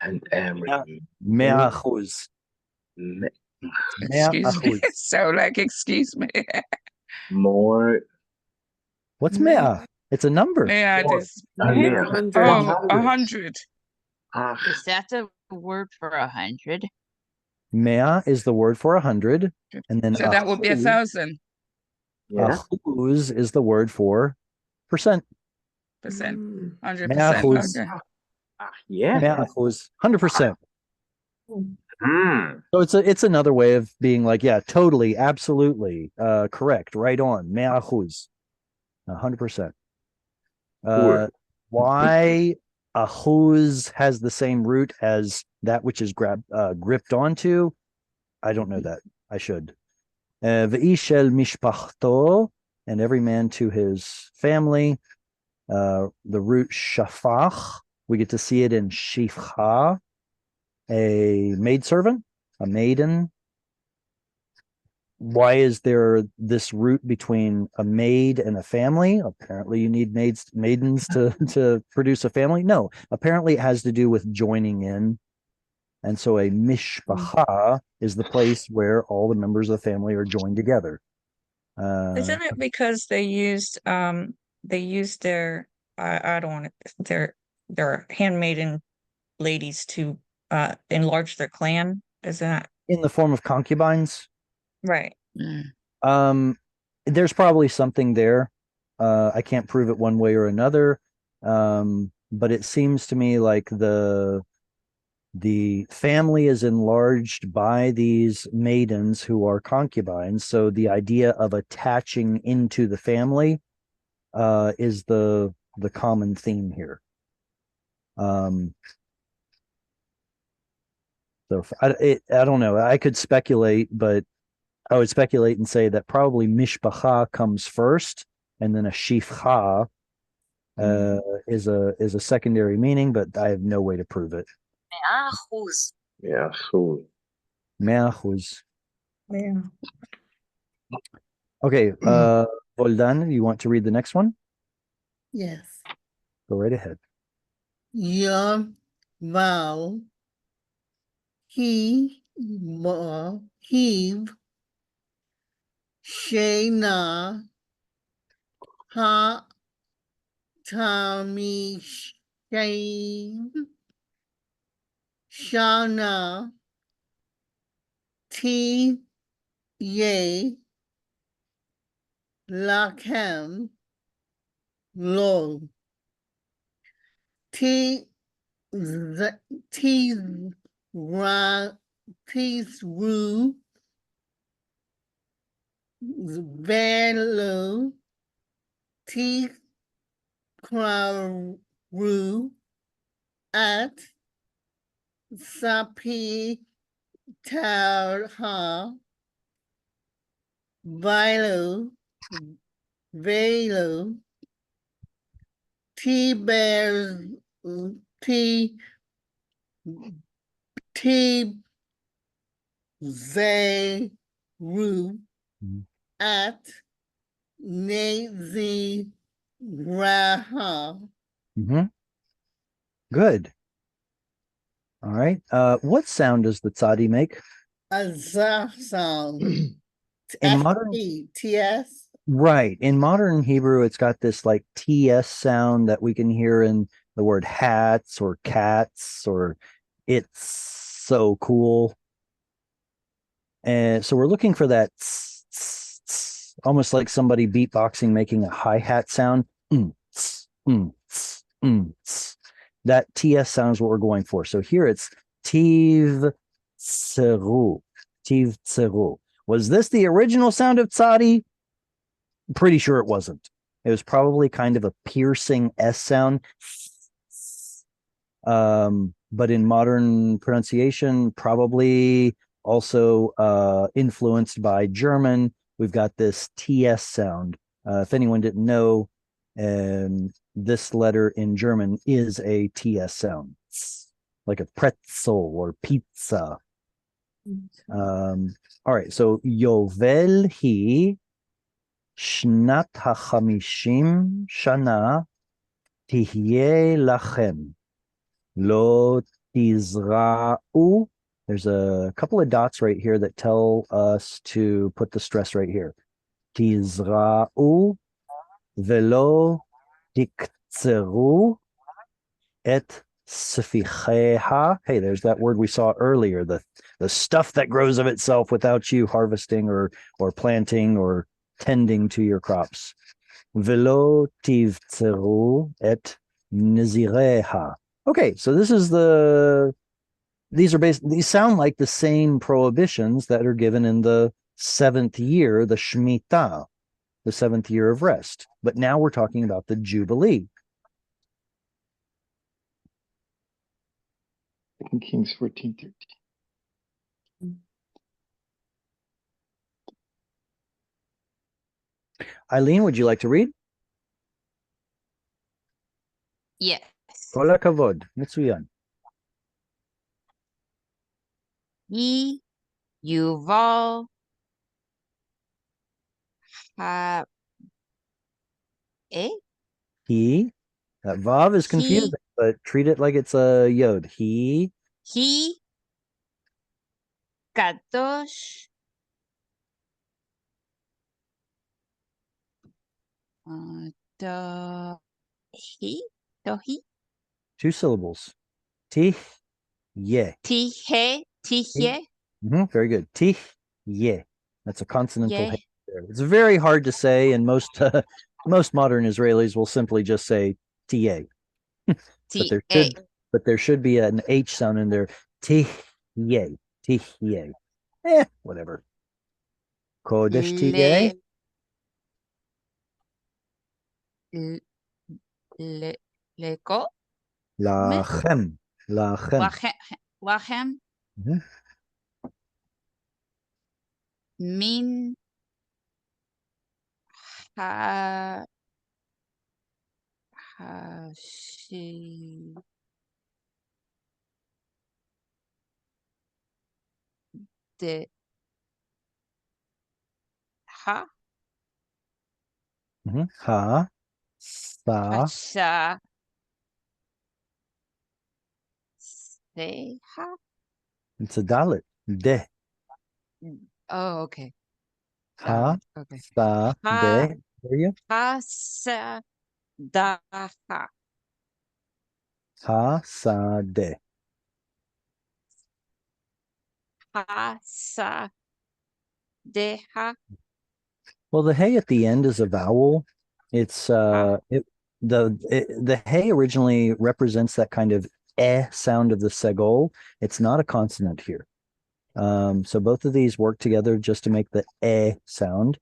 Mea achuz. Excuse me. So excuse me. More What's mea? It's a number. Me'at is Yeah. 100. oh, 100. 100. Ach, Is that the word for 100? Mea is the word for 100, and then So that would be 1,000%. yeah. ahuz is the word for percent. Mm. 100%. Ahuz. Okay. Yeah. Mea ahuz, 100%. Hmm. So it's another way of being like, yeah, totally, absolutely, correct, right on, mea ahuz, 100%. Cool. Why ahuz has the same root as that which is gripped onto? I don't know that. I should. V'ish el mishpachto, and every man to his family. The root shafach, we get to see it in shifcha, a maidservant, a maiden. Why is there this root between a maid and a family? Apparently you need maidens to produce a family. No, apparently it has to do with joining in. And so a mishpacha is the place where all the members of the family are joined together. Isn't it because they used their I don't want to their handmaiden ladies to enlarge their clan? Isn't that In the form of concubines? right? There's probably something there. I can't prove it one way or another. But it seems to me like the family is enlarged by these maidens who are concubines. So the idea of attaching into the family is the common theme here. So I don't know. I could speculate, but I would speculate and say that probably mishpacha comes first, and then a shifcha is a secondary meaning, but I have no way to prove it. Yeah, cool. Mea ahuz. Yeah. Okay, Voldan, you want to read the next one? Yes. Go right ahead. Yom Val He Heave Shena Ha Tami Shave Shana T Ye Lachem Lo T T Ra Ru Velo T Kraru at Sapi Tarha Vilo T Bears T Zeru at Nazi Raha. Good. All right. What sound does the tzadi make? A za sound. In modern, TS. right. In modern Hebrew, it's got this like TS sound that we can hear in the word hats or cats or it's so cool. And so we're looking for that almost like somebody beatboxing, making a hi-hat sound. That TS sound is what we're going for. So here it's tiv tseru. Tiv tseru. Was this the original sound of tzadi? Pretty sure it wasn't. It was probably kind of a piercing S sound. But in modern pronunciation, probably also influenced by German, we've got this TS sound. If anyone didn't know, this letter in German is a TS sound, like a pretzel or pizza. All right, so Yovel hi Shnat HaChamishim Shana Tihyeh Lachem Lo Tizra'u. There's a couple of dots right here that tell us to put the stress right here. Tizra'u Velo tiktzeru et sficheha. Hey, there's that word we saw earlier, the stuff that grows of itself without you harvesting or planting or tending to your crops. Velo tivtzeru et nizireha. Okay, so these sound like the same prohibitions that are given in the 7th year, the Shemitah, the 7th year of rest. But now we're talking about the Jubilee. 2 Kings 14:13. Eileen, would you like to read? Yes. Kol hakavod, mitzuyan. Ye Yuval ha eh? He, that vav is confusing, but treat it like it's a yod. He Kadosh Tohi 2 syllables. Tih ye. Tihe Very good. Tih ye. That's a consonantal Ye. hey there. It's very hard to say, and most most modern Israelis will simply just say ta. But there should be an H sound in there. Tih ye. Tih ye. Whatever. Kodesh tih Leko lachem. Lachem Mhm. Min ha she de ha Ha sa. hasha se ha. It's a dalit. De. Oh, okay. Ha Okay. sa Ha de. Hear you? ha sa da ha Ha sa de. ha sa de ha. Well, the hey at the end is a vowel. It's the hey originally represents that kind of sound of the segol. It's not a consonant here. So both of these work together just to make the sound.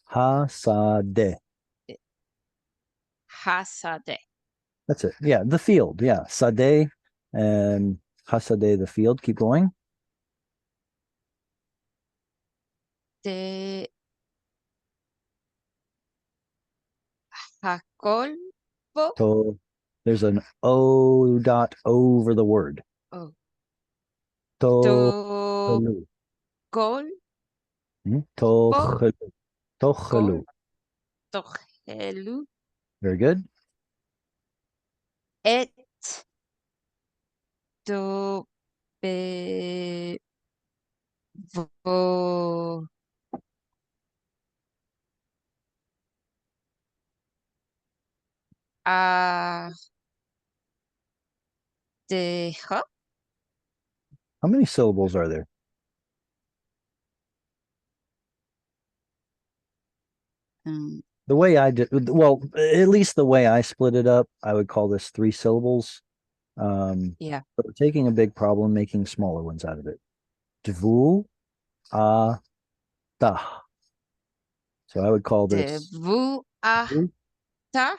Ha sa de. Ha sa de. That's it. Yeah, the field. Yeah, sade and hasade, the field. Keep going. De hakol So there's an O dot over the word. oh To to kol Tochelu. Tochelu. kol tochelu Very good. et to be vo a de ha. How many syllables are there? The way I did, well, at least the way I split it up, I would call this 3 syllables. Yeah. But we're taking a big problem, making smaller ones out of it. Dvu a ta. So I would call De this vu a ta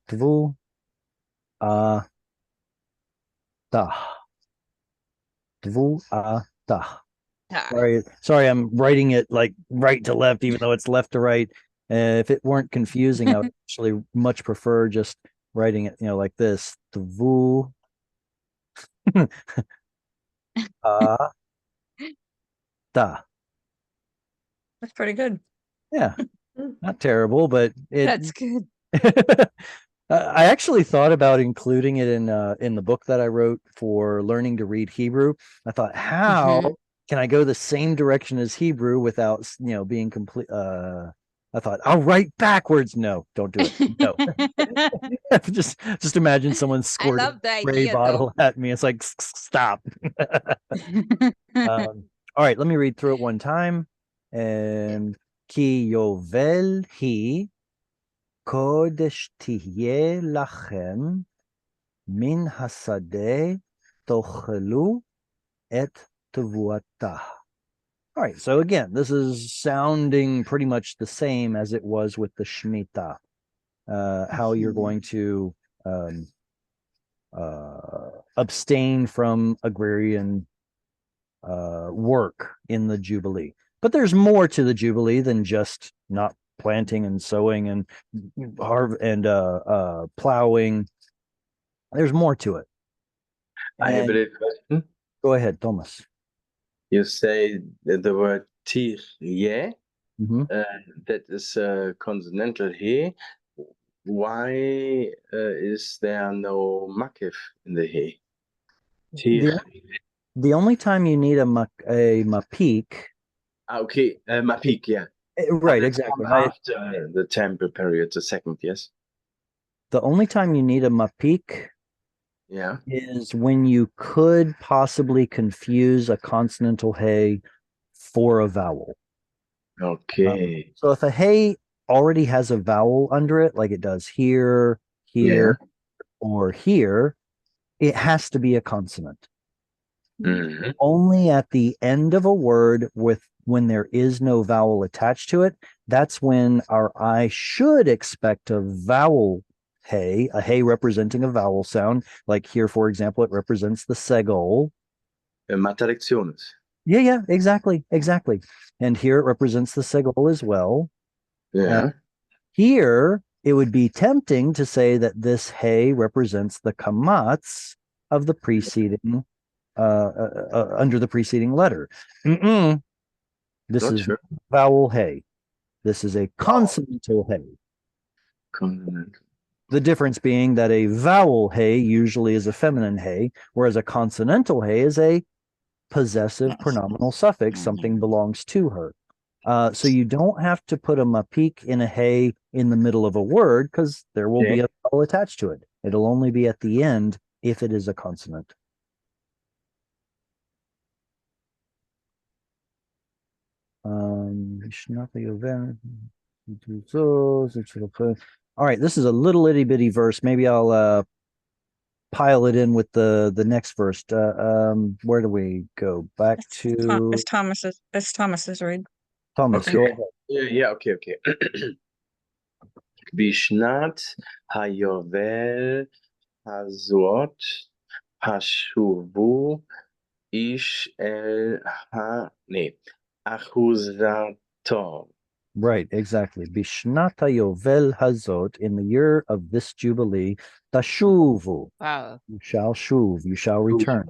Dvu a ta. Dvu a ta. ta. Sorry, I'm writing it like right to left, even though it's left to right. If it weren't confusing, I would actually much prefer just writing it, like this. Dvu a ta. That's pretty good. Yeah, not terrible, but That's good. I actually thought about including it in the book that I wrote for learning to read Hebrew. I thought, how can I go the same direction as Hebrew without being complete I thought I'll write backwards. No, don't do it. No. just imagine someone I squirting love the a spray idea though. bottle at me. It's like stop. All right, let me read through it one time. And ki yovel hi kodesh tihye lachem min hasadeh tochelu et tevuatah. All right, so again, this is sounding pretty much the same as it was with the Shemitah, how you're going to abstain from agrarian work in the Jubilee. But there's more to the Jubilee than just not planting and sowing and plowing. There's more to it. I have a little question. Go ahead, Thomas. You say the word tir, yeah? Mhm. That is consonantal he. Why is there no makif in the he? Tir. The only time you need a mapik. Okay, mapik, yeah. Right, That's exactly. after the temple period, the second, yes. The only time you need a mapik Yeah. is when you could possibly confuse a consonantal hey for a vowel. Okay. So if a hey already has a vowel under it, like it does here, or here, it has to be a consonant. Mm-hmm. Only at the end of a word when there is no vowel attached to it, that's when our eye should expect a vowel hey, a hey representing a vowel sound. Like here, for example, it represents the segol. Matalecciones. Yeah, exactly. And here it represents the segol as well. Yeah. Here, it would be tempting to say that this hey represents the kamatz of the preceding under the preceding letter. This Not is sure. vowel hey. This is a consonantal hey. Consonant. The difference being that a vowel hey usually is a feminine hey, whereas a consonantal hey is a possessive pronominal suffix. Something belongs to her. So you don't have to put a mapik in a hey in the middle of a word because there will be a vowel attached to it. It'll only be at the end if it is a consonant. All right, this is a little itty bitty verse. Maybe I'll pile it in with the next verse. Where do we go? Back to It's Thomas's, right? Thomas. Okay. Go ahead. Yeah, okay. בשנת היובל הזאת השובו איש אל אחוזתו. Right, exactly. Bishnata Yovel Hazot, in the year of this Jubilee, Tashuvu. Wow. You shall shuv, you shall return.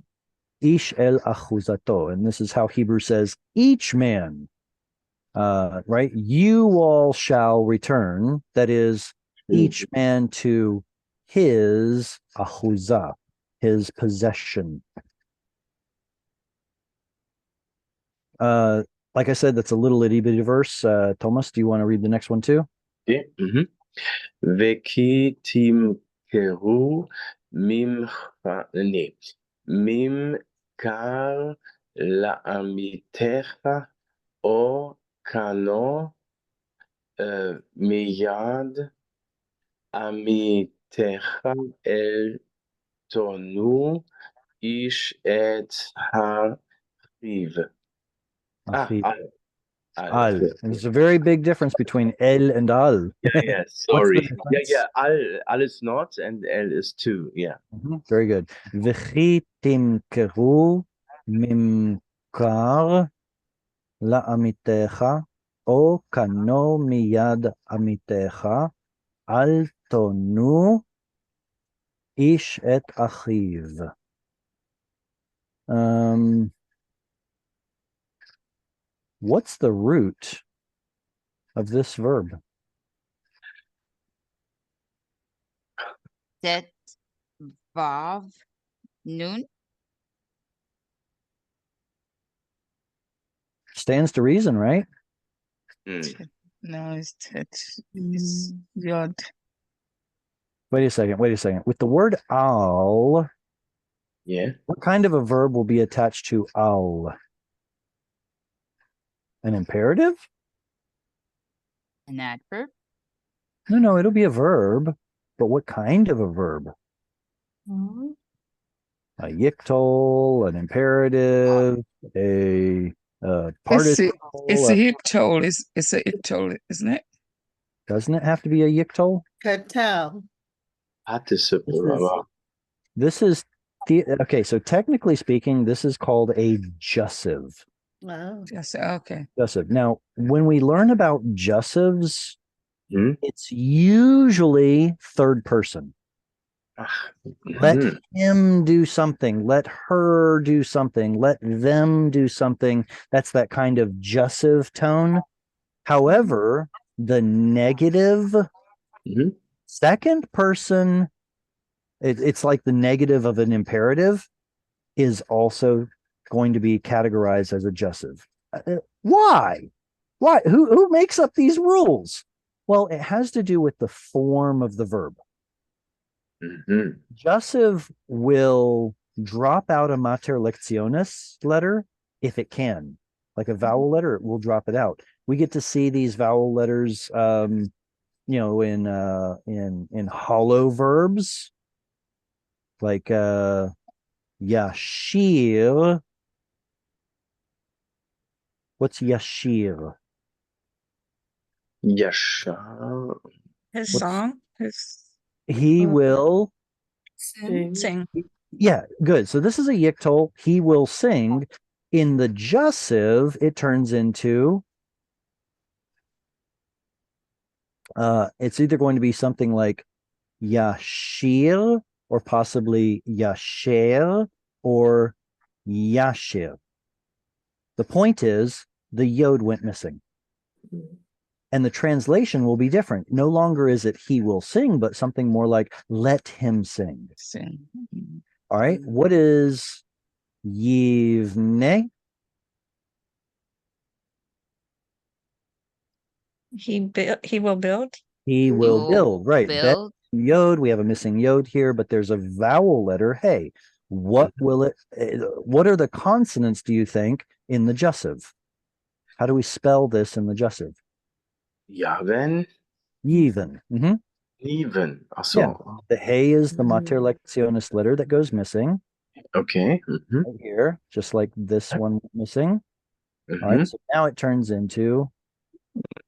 Ish el achuzato. And this is how Hebrew says, each man, right? You all shall return. That is, each man to his achuzah, his possession. Like I said, that's a little itty bitty verse. Thomas, do you want to read the next one too? Okay. וכי תמכרו ממכר לעמיתך או קנו מיד עמיתך אל תונו איש את הריב. Al. There's a very big difference between el and al. Yeah, sorry. Al is not and el is two. Yeah. Very good. V'chi timkeru mimkar la'amitecha o kano miyad amitecha al tonu ish et achiv. What's the root of this verb? Tet vav nun. Stands to reason, right? No, it's tet. It's yod. Wait a second. With the word al, Yeah. what kind of a verb will be attached to al? An imperative? An adverb? No, it'll be a verb. But what kind of a verb? A yiktol, an imperative, a participle. It's a yiktol. It's a yiktol, isn't it? Doesn't it have to be a yiktol? Katel. Participle, aber This is okay. So technically speaking, this is called a jussive. Oh. Yes. Okay. Jussive. Now, when we learn about jussives, Hmm? it's usually third person. Let Mhm. him do something. Let her do something. Let them do something. That's that kind of jussive tone. However, the negative Mhm. second person, it's like the negative of an imperative, is also going to be categorized as a jussive. Why? Why? Who makes up these rules? Well, it has to do with the form of the verb. Mhm. Jussive will drop out a mater lectionis letter if it can, like a vowel letter, it will drop it out. We get to see these vowel letters, in hollow verbs, like yashir. What's yashir? Yasha. His What's song, his he will? Sing. sing. Yeah, good. So this is a yiktol. He will sing. In the jussive, it turns into it's either going to be something like yashir or possibly yasher or yashir. The point is the yod went missing. And the translation will be different. No longer is it he will sing, but something more like let him sing. Sing. All right. What is yivne? He will build. He will build. Right. Bet Build. yod. We have a missing yod here, but there's a vowel letter. Hey, what will it? What are the consonants? Do you think in the jussive? How do we spell this in the jussive? Javen. Yevin. Even. Ach Yeah. so. The hey is the mater lectionis letter that goes missing Okay. Mhm. right here, just like this one missing. All right. Mhm. So now it turns into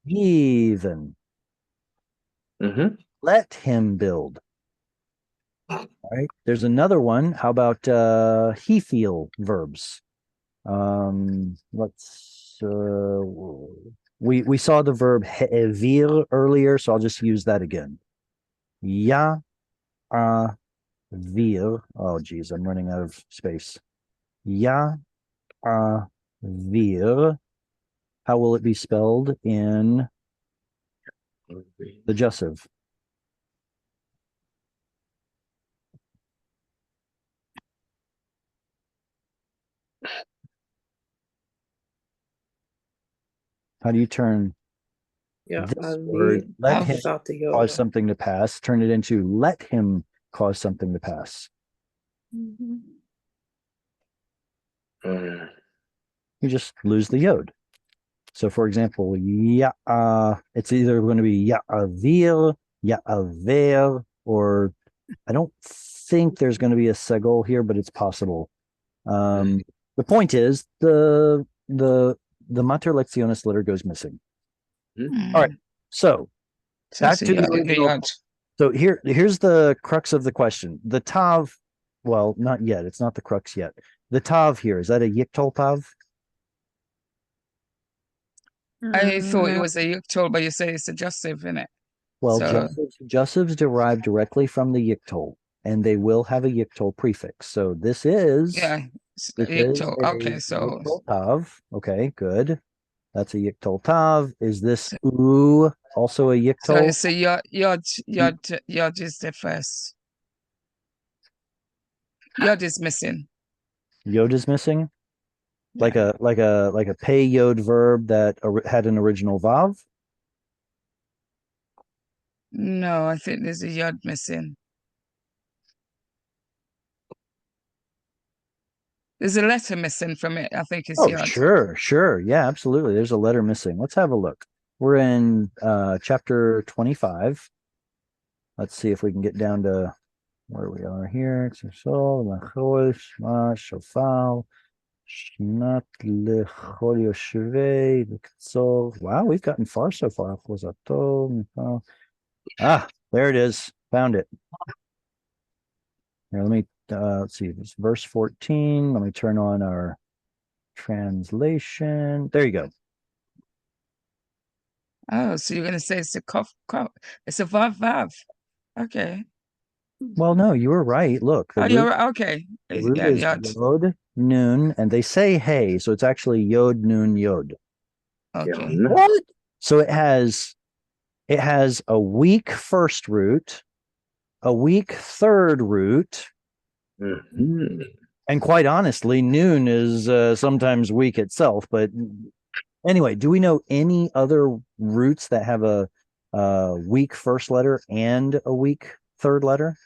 even. Mhm. Let him build. All right. There's another one. How about he feel verbs? Let's we saw the verb he'evir earlier, so I'll just use that again. Ya vir. Oh geez, I'm running out of space. Ya vir. How will it be spelled in the jussive? How do you turn Yeah, this word, let him without the cause yod. something to pass, turn it into let him cause something to pass? Mm. You just lose the yod. So for example, it's either going to be ya'avir, ya'aver, or I don't think there's going to be a segol here, but it's possible. The point is the mater lectionis letter goes missing. All right. So back to the original. So here's the crux of the question. The tav, well, not yet. It's not the crux yet. The tav here, is that a yiktol tav? I thought it No. was a yiktol, but you say it's a jussive, innit? Well, So- jussives derive directly from the yiktol, and they will have a yiktol prefix. So this is it's a this is yiktol. a Okay, so yiktol tav. Okay, good. That's a yiktol tav. Is this u also a yiktol? it's a yod is the first. Yod is missing. Yod is missing. Like a pay yod verb that had an original vav. No, I think there's a yod missing. There's a letter missing from it. I think it's Oh, yod. sure. Yeah, absolutely. There's a letter missing. Let's have a look. We're in chapter 25. Let's see if we can get down to where we are here. Wow, we've gotten far so far. Ah, there it is. Found it. Here, let me let's see. It's verse 14. Let me turn on our translation. There you go. Oh, so you're gonna say it's a it's a vav. Okay. Well, no, you were right. Look, Oh, you're right. Okay. the root Yeah, is yod. yod, nun, and they say hey, so it's actually yod, nun, yod. Okay. What? So it has a weak first root, a weak third root, and quite honestly, noon is sometimes weak itself. But anyway, do we know any other roots that have a weak first letter and a weak third letter?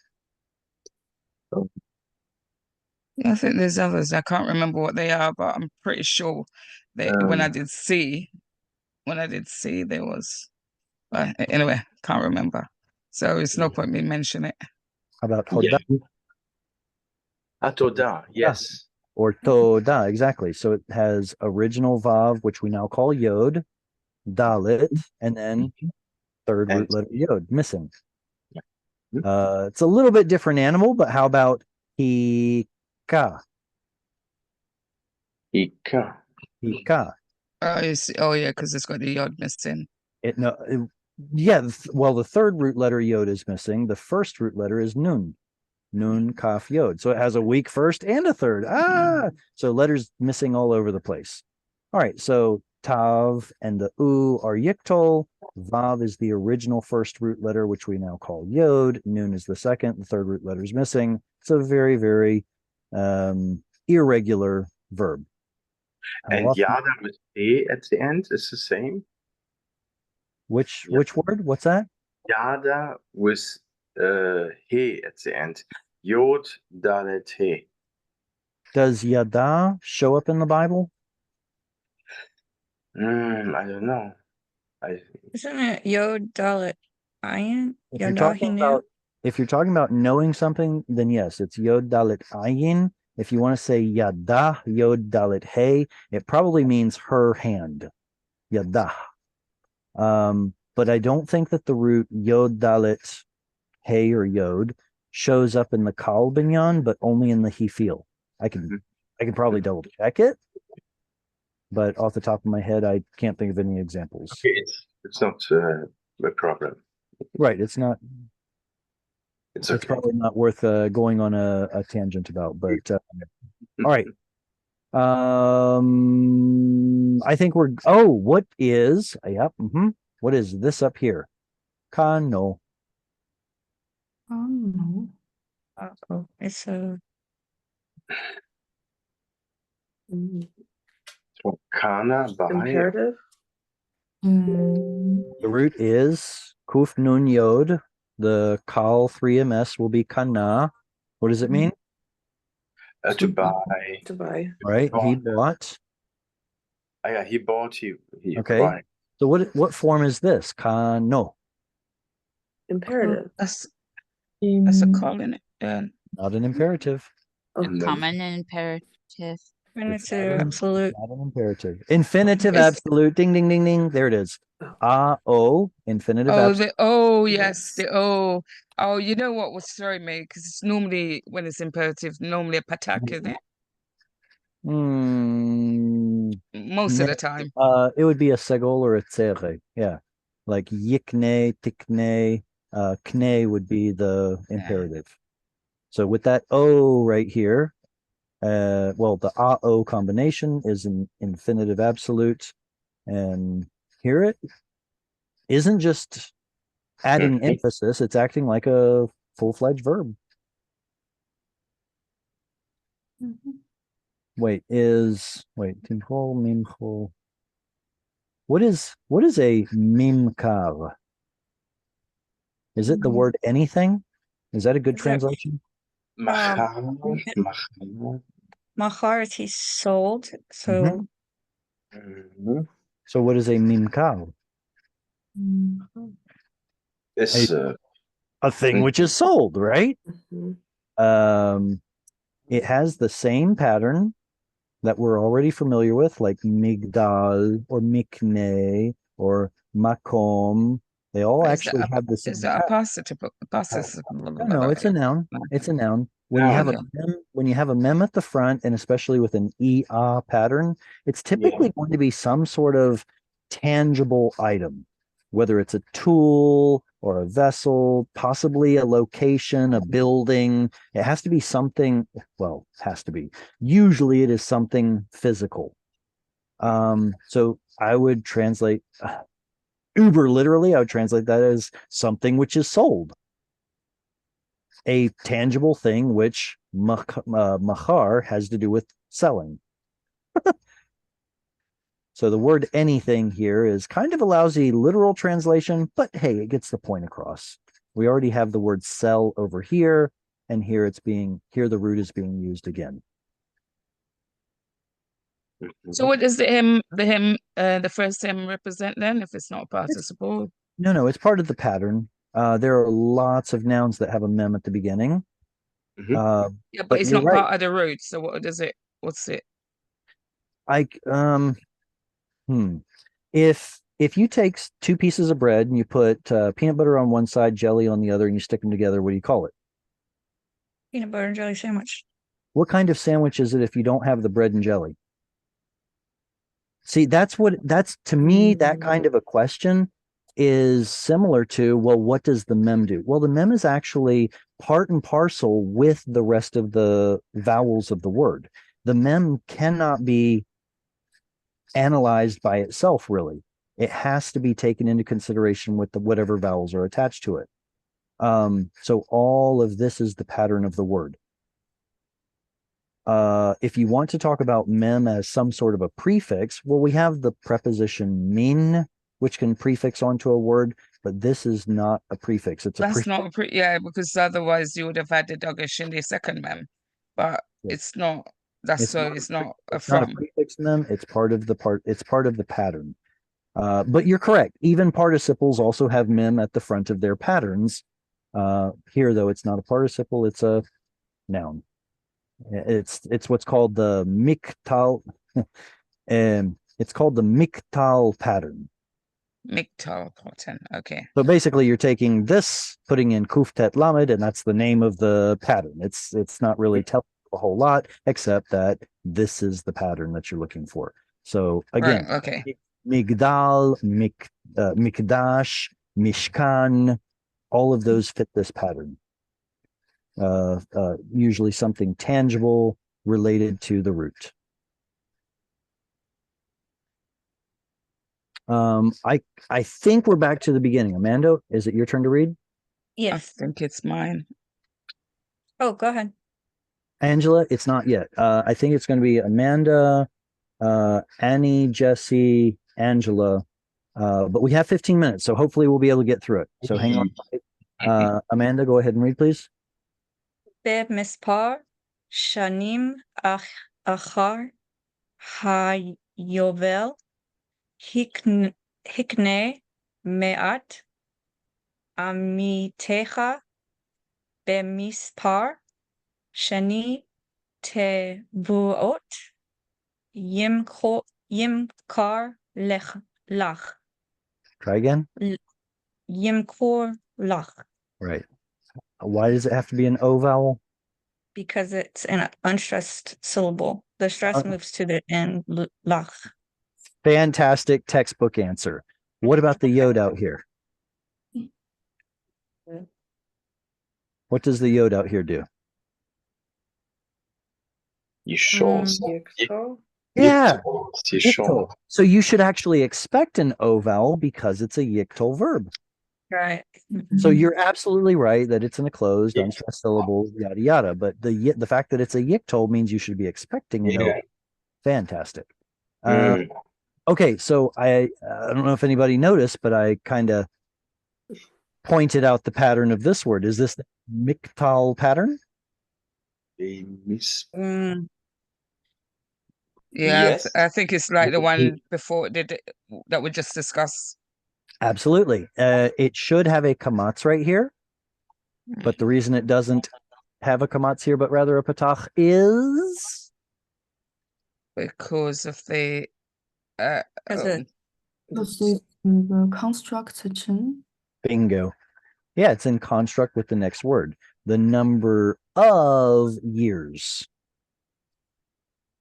Yeah, I think there's others. I can't remember what they are, but I'm pretty sure that when I did see there was. But anyway, can't remember. So it's no point me mentioning it. How about Yeah. hoda? Atoda, yes. Or toda, exactly. So it has original vav, which we now call yod, dalit, and then third root And letter yod missing. It's a little bit different animal, but how about hika? Ika. Hika. Oh, oh yeah, because it's got the yod missing. Well, the third root letter yod is missing. The first root letter is nun. Nun, kaf, yod. So it has a weak first and a third. So letters missing all over the place. All right, so tav and the u are yiktol. Vav is the original first root letter, which we now call yod. Nun is the second. The third root letter is missing. It's a very, very irregular verb. And yada with e at the end is the same. Which word? What's that? Yada with he at the end. Yod dalet he. Does yada show up in the Bible? I don't know. Isn't it Yod Dalet Ayin? If you're talking about knowing something, then yes, it's yod dalet ayin. If you want to say yada yod dalet hey, it probably means her hand, yada. But I don't think that the root yod dalet hey or yod shows up in the kal binyan, but only in the hifil. I can probably double check it, but off the top of my head, I can't think of any examples. Okay, it's not a problem. Right, it's not. It's okay. It's probably not worth going on a tangent about, but all right. I think what is, what is this up here? Kano. No. Oh, it's a So kana Imperative? Mm, The root is kuf nun yod. The kal 3ms will be kana. What does it mean? to buy. To buy. Right, he bought. Yeah, he bought. He Okay. buy. So what form is this? Kano. Imperative. That's a call in it. Not an imperative. Common and imperative. infinitive absolute. Not an imperative. Infinitive It's- absolute. Ding, ding, ding, ding. There it is. O, infinitive absolute. Yes, the oh, you know what was throwing me because it's normally when it's imperative, normally a patak, isn't it? Most of the time. It would be a segol or a tzere. Yeah. Like yikne, tikne, kne would be the imperative. So with that O right here, well, the A-O combination is an infinitive absolute. And here it isn't just adding emphasis, it's acting like a full-fledged verb. Timchol, mimchol. What is a mimkav? Is it the word anything? Is that a good Is that- translation? Machar, we had- machar. Mahar is he sold, so Mhm. So what is a mimkal? Is A thing which is sold, right? Mhm. It has the same pattern that we're already familiar with, like migdal or mikne or makom. They all actually have the same Is that a pattern. participle? No, it's a noun. It's a noun. When you have a when you have a mem at the front, and especially with an ea pattern, it's typically going to be some sort of tangible item, whether it's a tool or a vessel, possibly a location, a building. It has to be something. Well, has to be. Usually, it is something physical. So I would translate uber literally. I would translate that as something which is sold, a tangible thing, which machar has to do with selling. So the word anything here is kind of a lousy literal translation, but hey, it gets the point across. We already have the word sell over here, and here the root is being used again. So what does the first him represent then, if it's not a participle? No, it's part of the pattern. There are lots of nouns that have a mem at the beginning. Yeah, but it's you're not right. part of the root. So what's it? If you take two pieces of bread and you put peanut butter on one side, jelly on the other, and you stick them together, what do you call it? peanut butter and jelly sandwich. What kind of sandwich is it if you don't have the bread and jelly? See, that's to me, that kind of a question is similar to, well, what does the mem do? Well, the mem is actually part and parcel with the rest of the vowels of the word. The mem cannot be analyzed by itself, really. It has to be taken into consideration with whatever vowels are attached to it. So all of this is the pattern of the word. If you want to talk about mem as some sort of a prefix, well, we have the preposition min, which can prefix onto a word, but this is not a prefix. It's a That's prefix. not because otherwise you would have had the dogish in the second mem, but it's not. It's not a prefix mem. It's part of the pattern. But you're correct. Even participles also have mem at the front of their patterns. Here, though, it's not a participle; it's a noun. It's what's called the miktal, and it's called the miktal pattern. Miktal pattern. Okay. So basically, you're taking this, putting in kuftet lamed, and that's the name of the pattern. It's not really telling a whole lot, except that this is the pattern that you're looking for. So again, right, okay. Migdal, Mikdash, Mishkan, all of those fit this pattern. Usually something tangible related to the root. I think we're back to the beginning. Amanda, is it your turn to read? Yes. I think it's mine. Oh, go ahead. Angela, it's not yet. I think it's going to be Amanda, Annie, Jesse, Angela. But we have 15 minutes, so hopefully we'll be able to get through it. So hang on. Amanda, go ahead and read, please. במספר שנים אחר היובל הקנה מעט עמיתך במספר שני תבואות ימכר לך. Try again. ימכור לך. Right. Why does it have to be an O vowel? Because it's an unstressed syllable. The stress moves to the end, lach. Fantastic textbook answer. What about the yod out here? What does the yod out here do? Yeah. Yikto. So you should actually expect an O vowel because it's a yikto verb. Right. So you're absolutely right that it's in a closed, unstressed syllable, yada yada. But the fact that it's a yikto means you should be expecting an O. Fantastic. Okay, so I don't know if anybody noticed, but I kind of pointed out the pattern of this word. Is this the miktal pattern? Yeah, Yes. I think it's like the one before that we just discussed. Absolutely. It should have a kamatz right here, but the reason it doesn't have a kamatz here, but rather a patach, is because of the Das ist the construction. bingo. Yeah, it's in construct with the next word, the number of years.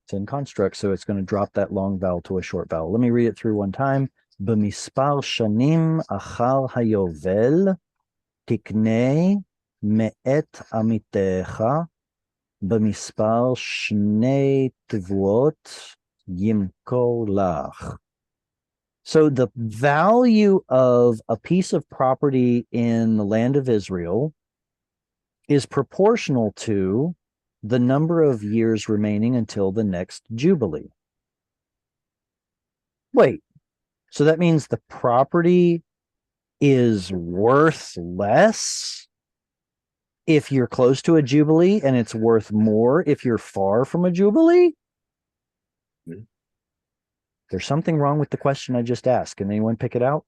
It's in construct, so it's going to drop that long vowel to a short vowel. Let me read it through one time. B'mispar shanim achar hayovel tiknei me'et amitecha b'mispar shnei tvot yimkor lach. So the value of a piece of property in the land of Israel is proportional to the number of years remaining until the next Jubilee. Wait, so that means the property is worth less if you're close to a Jubilee and it's worth more if you're far from a Jubilee? There's something wrong with the question I just asked. Can anyone pick it out?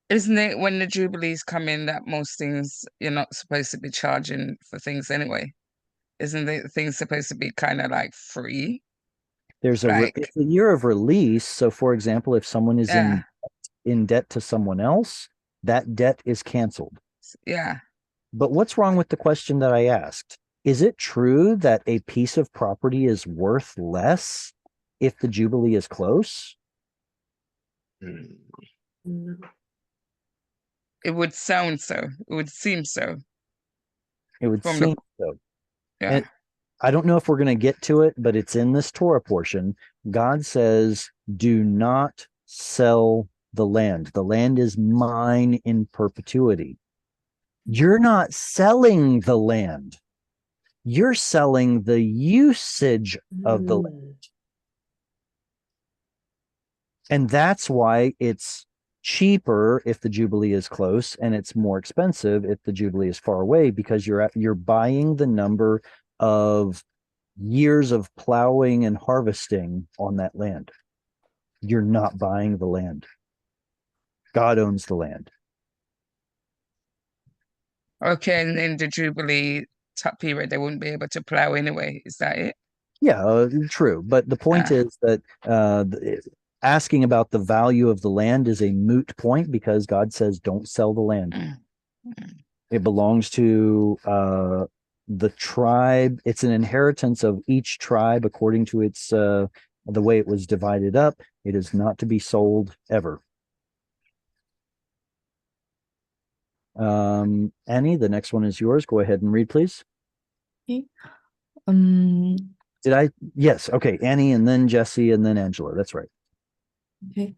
Isn't it when the Jubilees come in that most things you're not supposed to be charging for things anyway? Isn't the things supposed to be kind of like free? There's it's a year of release. So for example, if someone is in debt to someone else, that debt is canceled. Yeah. But what's wrong with the question that I asked? Is it true that a piece of property is worth less if the Jubilee is close? No. It would sound so. It would seem so. It would From seem so. Yeah. And I don't know if we're going to get to it, but it's in this Torah portion. God says, do not sell the land. The land is mine in perpetuity. You're not selling the land. You're selling the usage of the land. And that's why it's cheaper if the Jubilee is close, and it's more expensive if the Jubilee is far away, because you're buying the number of years of plowing and harvesting on that land. You're not buying the land. God owns the land. Okay, and in the Jubilee period, they wouldn't be able to plow anyway. Is that it? Yeah, true. But the point is that asking about the value of the land is a moot point, because God says don't sell the land. It belongs to the tribe. It's an inheritance of each tribe according to its the way it was divided up. It is not to be sold ever. Annie, the next one is yours. Go ahead and read, please. Okay. Did I? Yes. Okay. Annie, and then Jesse, and then Angela. That's right. Okay.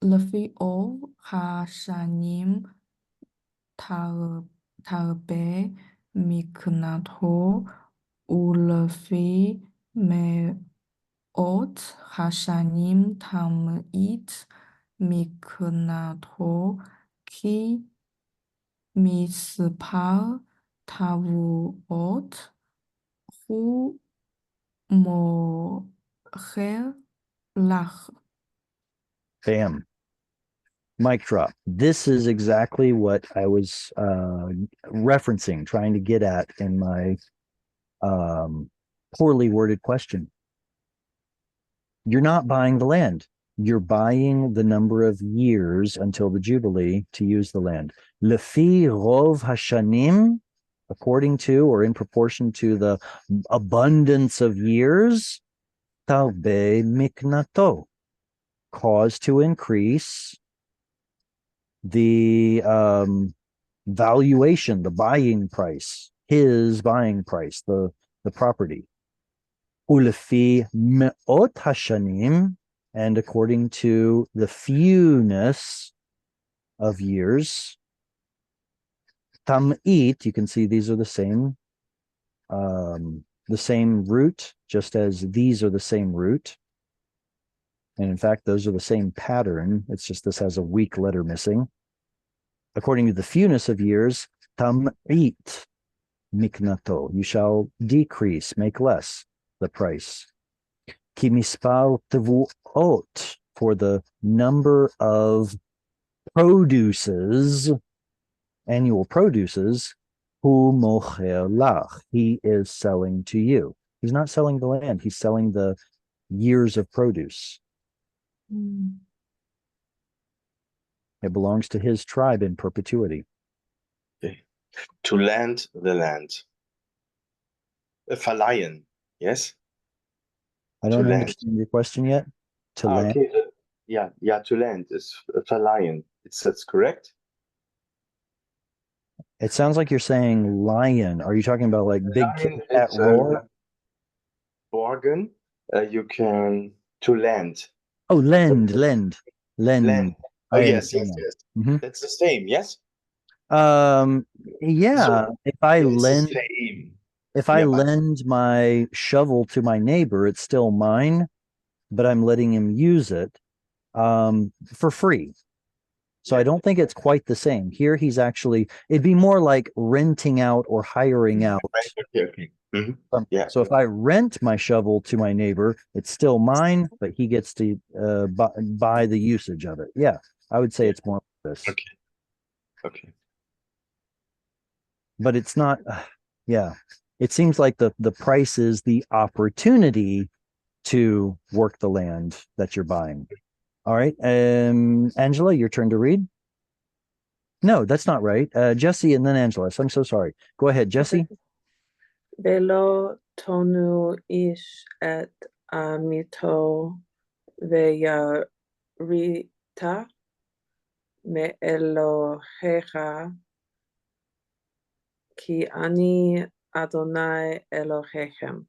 לפי אור השנים תרבה מקנתו, ולפי מאות השנים תמעיט מקנתו, כי מספר תבואות הוא מוכר לך. Bam. Mic drop. This is exactly what I was referencing, trying to get at in my poorly worded question. You're not buying the land. You're buying the number of years until the Jubilee to use the land. Lefi rov hashanim, according to or in proportion to the abundance of years, talbe miknato, cause to increase the valuation, the buying price, his buying price, the property. Ulefi me'ot hashanim, and according to the fewness of years, tam'it, you can see these are the same root, just as these are the same root. And in fact, those are the same pattern. It's just this has a weak letter missing. According to the fewness of years, tam'it miknato. You shall decrease, make less the price. Ki mispal tevuot, for the number of produces, annual produces, hu mocher lach. He is selling to you. He's not selling the land. He's selling the years of produce. It belongs to his tribe in perpetuity. Okay. To lend the land. Verleihen, yes? I don't To understand your question yet. To land. Okay. Yeah, to lend is verleihen. That's correct? It sounds like you're saying lion. Are you talking about like big Verleihen cat is roar? borgen. You can to lend. Oh, lend. Lend. Oh, I yes. understand now. Mhm. That's the same, yes? Yeah. So, If I it's the lend, same. if I Yeah, but lend my shovel to my neighbor, it's still mine, but I'm letting him use it for free. So I don't think it's quite the same. Here he's actually, it'd be more like renting out or hiring out. okay. Mhm. Yeah. So if I rent my shovel to my neighbor, it's still mine, but he gets to buy the usage of it. Yeah, I would say Yeah. it's more like this. Okay. But it's not, yeah. It seems like the price is the opportunity to work the land that you're buying. All right. Angela, your turn to read. No, that's not right. Jesse and then Angela. So I'm so sorry. Go ahead, Jesse. Velo tonu ish et amito veyarita me Elohecha ki ani Adonai Elohechem.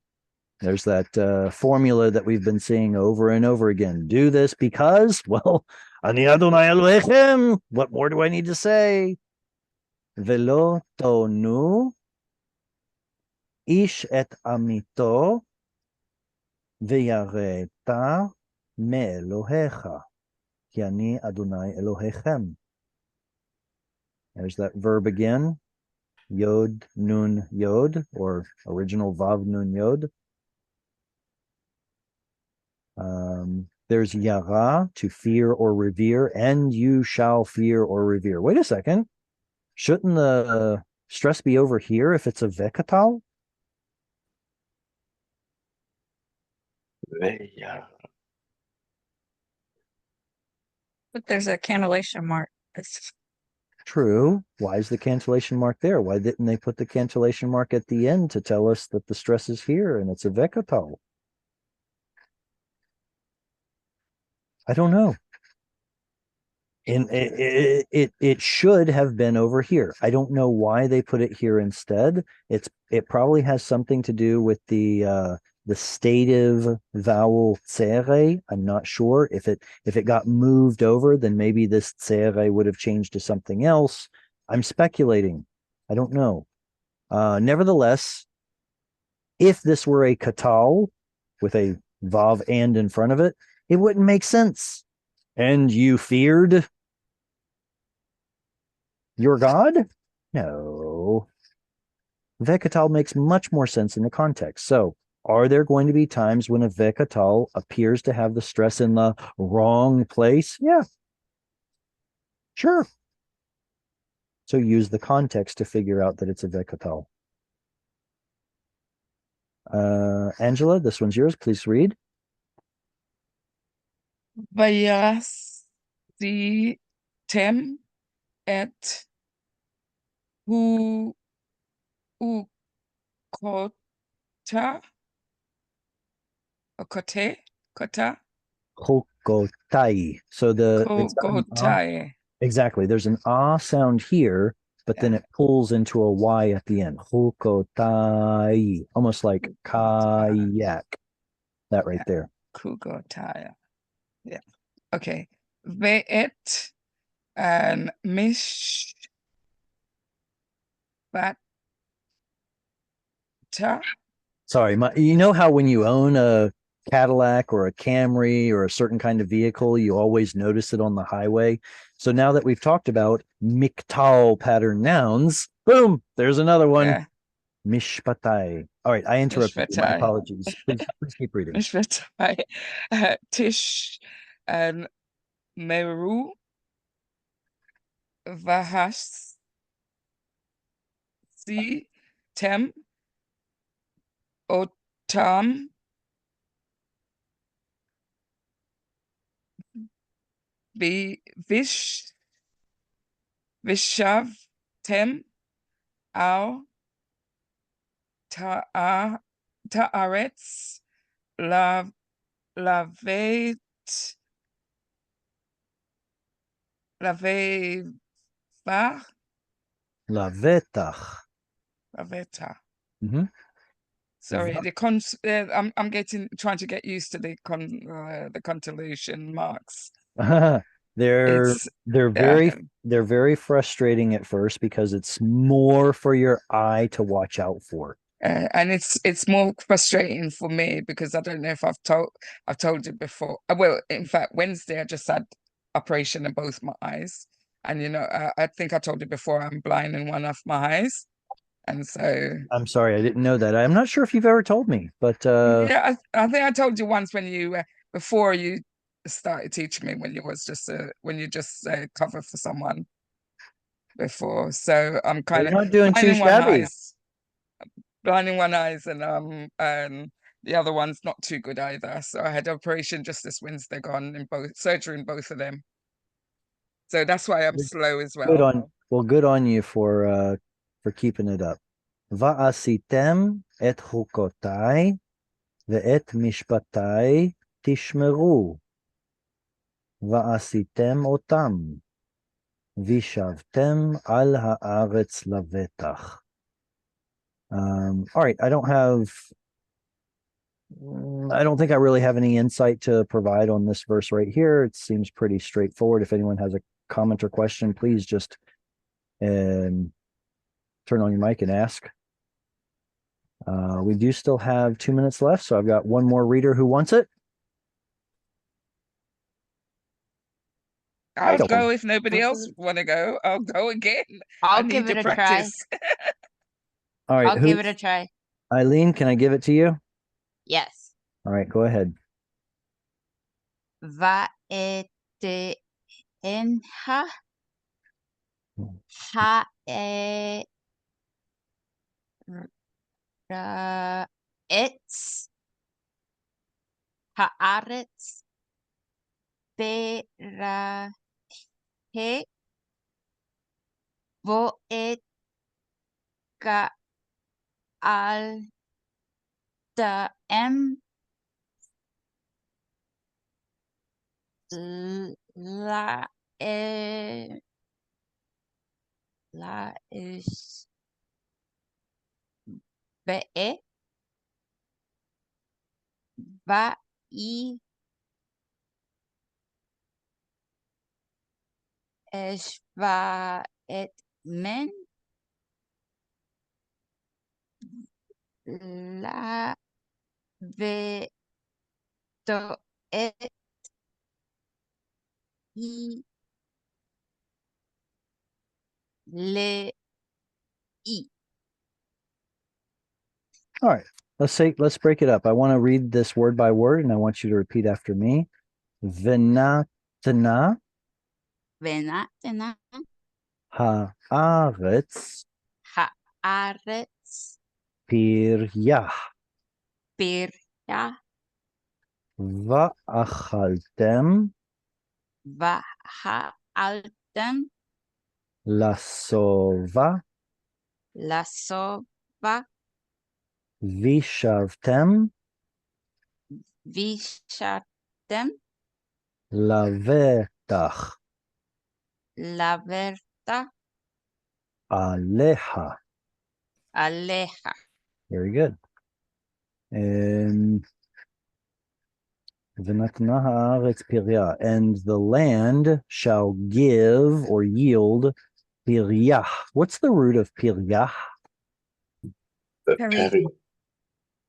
There's that formula that we've been seeing over and over again. Do this because, well, Ani Adonai Elohechem. What more do I need to say? Velo tonu ish et amito veyareta me Elohecha ki ani Adonai Elohechem. There's that verb again. Yod, nun, yod, or original vav, nun, yod. There's yara, to fear or revere, and you shall fear or revere. Wait a second. Shouldn't the stress be over here if it's a vekatal? Yeah. But there's a cancellation mark. It's True. Why is the cancellation mark there? Why didn't they put the cancellation mark at the end to tell us that the stress is here and it's a vekatal? I don't know. And it should have been over here. I don't know why they put it here instead. It probably has something to do with the stative vowel tsere. I'm not sure if it got moved over, then maybe this tsere would have changed to something else. I'm speculating. I don't know. Nevertheless, if this were a katal with a vav and in front of it, it wouldn't make sense. And you feared your God? No. Vekatal makes much more sense in the context. So, are there going to be times when a vekatal appears to have the stress in the wrong place? Yeah. Sure. So use the context to figure out that it's a vekatal. Angela, this one's yours. Please read. Vayasitem et hu ukota or kota Chokotai. So it's got an kogotai. exactly. There's an ah sound here, but then it pulls into a y at the end. Chokotai, almost like kayak. That right there. Kugotaya. Yeah. Okay. Ve'et mish bata. Sorry, you know how when you own Cadillac or a Camry or a certain kind of vehicle, you always notice it on the highway. So now that we've talked about miktal pattern nouns, boom, there's another one. Yeah. Mishpatai. All right, I interrupted you. My Mishpatai. apologies. Please keep reading. Mishpatai. Tish and Meru Vahas Si Tem Otam Vish Vishav Tem Al Ta'aretz Lavet Laveva Lavetach. Laveta. Mm-hmm. Sorry, I'm trying to get used to the constellation marks. they're It's very frustrating at first because it's more for your eye to watch out for. and it's more frustrating for me because I don't know if I've told you before. Well, in fact, Wednesday I just had operation in both my eyes, and I think I told you before I'm blind in one of my eyes, and so I'm sorry, I didn't know that. I'm not sure if you've ever told me, but yeah, I think I told you once when you before you started teaching me when you just cover for someone before. So I'm kind you're of not doing too shabby. blind in one eyes, and the other one's not too good either. So I had operation just this Wednesday, gone in surgery in both of them. So that's why I'm slow as well. Good on you for keeping it up. Va'asitem et chukotai ve'et mishpatai tishmeru. Va'asitem otam. Vishavtem al haaretz lavetach. All right, I don't think I really have any insight to provide on this verse right here. It seems pretty straightforward. If anyone has a comment or question, please just turn on your mic and ask. We do still have 2 minutes left, so I've got one more reader who wants it. I'll go if nobody else want to go. I'll go again. I'll give it a try. All right, I'll give it a try. Eileen, can I give it to you? Yes. All right, go ahead. Va'etenha ha'etz ha'aretz berahe vo'et ga'al da'em la is be'e va'i eshva'et men la ve'to'et I le I. All right, let's break it up. I want to read this word by word, and I want you to repeat after me. Venatna haaretz piryah va'achaltem lasova vishavtem lavetach aleha. Very good. And v'natna haaretz piryah, and the land shall give or yield piryah. What's the root of piryah? Peri.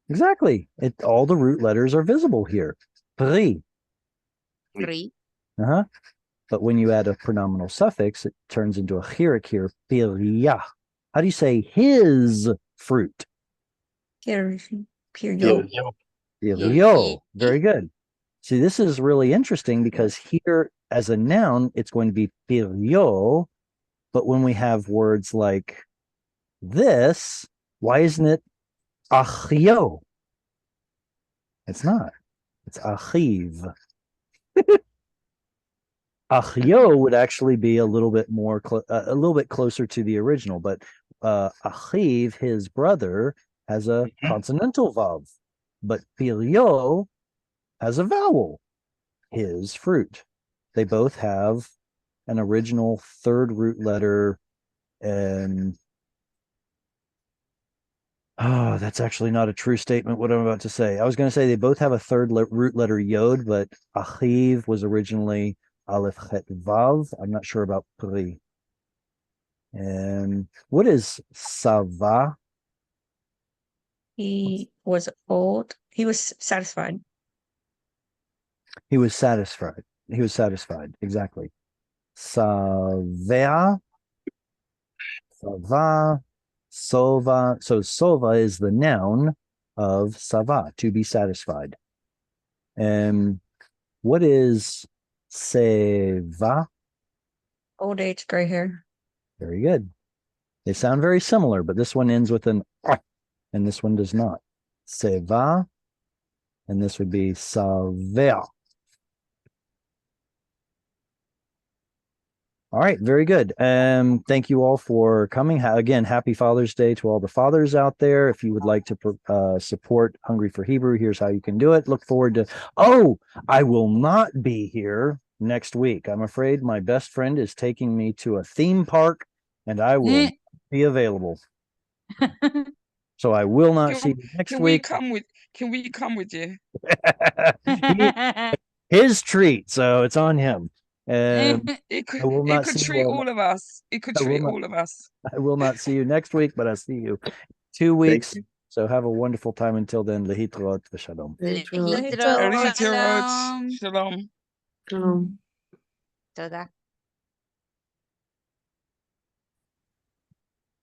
Exactly. All the root letters are visible here. Pri. Pri. Uh-huh. But when you add a pronominal suffix, it turns into a chirik here. Pirya. How do you say his fruit? Piryo. Piryo. Very good. See, this is really interesting because here as a noun, it's going to be piryo. But when we have words like this, why isn't it achio? It's not. It's achiv. Achio would actually be a little bit more, a little bit closer to the original, but achiv, his brother, has a consonantal vav, but piryo has a vowel, his fruit. They both have an original third root letter, and oh, that's actually not a true statement, what I'm about to say. I was going to say they both have a third root letter yod, but achiv was originally aleph chet vav. I'm not sure about pri. And what is sava? He was old. He was satisfied. He was satisfied. He was satisfied. Exactly. Savea, sava, sova. So sova is the noun of sava, to be satisfied. And what is seva? Old age, gray hair. Very good. They sound very similar, but this one ends with an and this one does not. Seva, and this would be savea. All right, very good. Thank you all for coming. Again, happy Father's Day to all the fathers out there. If you would like to support Hungry for Hebrew, here's how you can do it. Look forward to, I will not be here next week. I'm afraid my best friend is taking me to a theme park and I will be available. So I will not see you next week. Can we come with you? His treat, so it's on him. It could treat all of us. It could treat all of us. I will not see you next week, but I'll see you 2 weeks. So have a wonderful time until then. Lehitrot v'shalom. Lehitrot. Shalom. Shalom. Toda.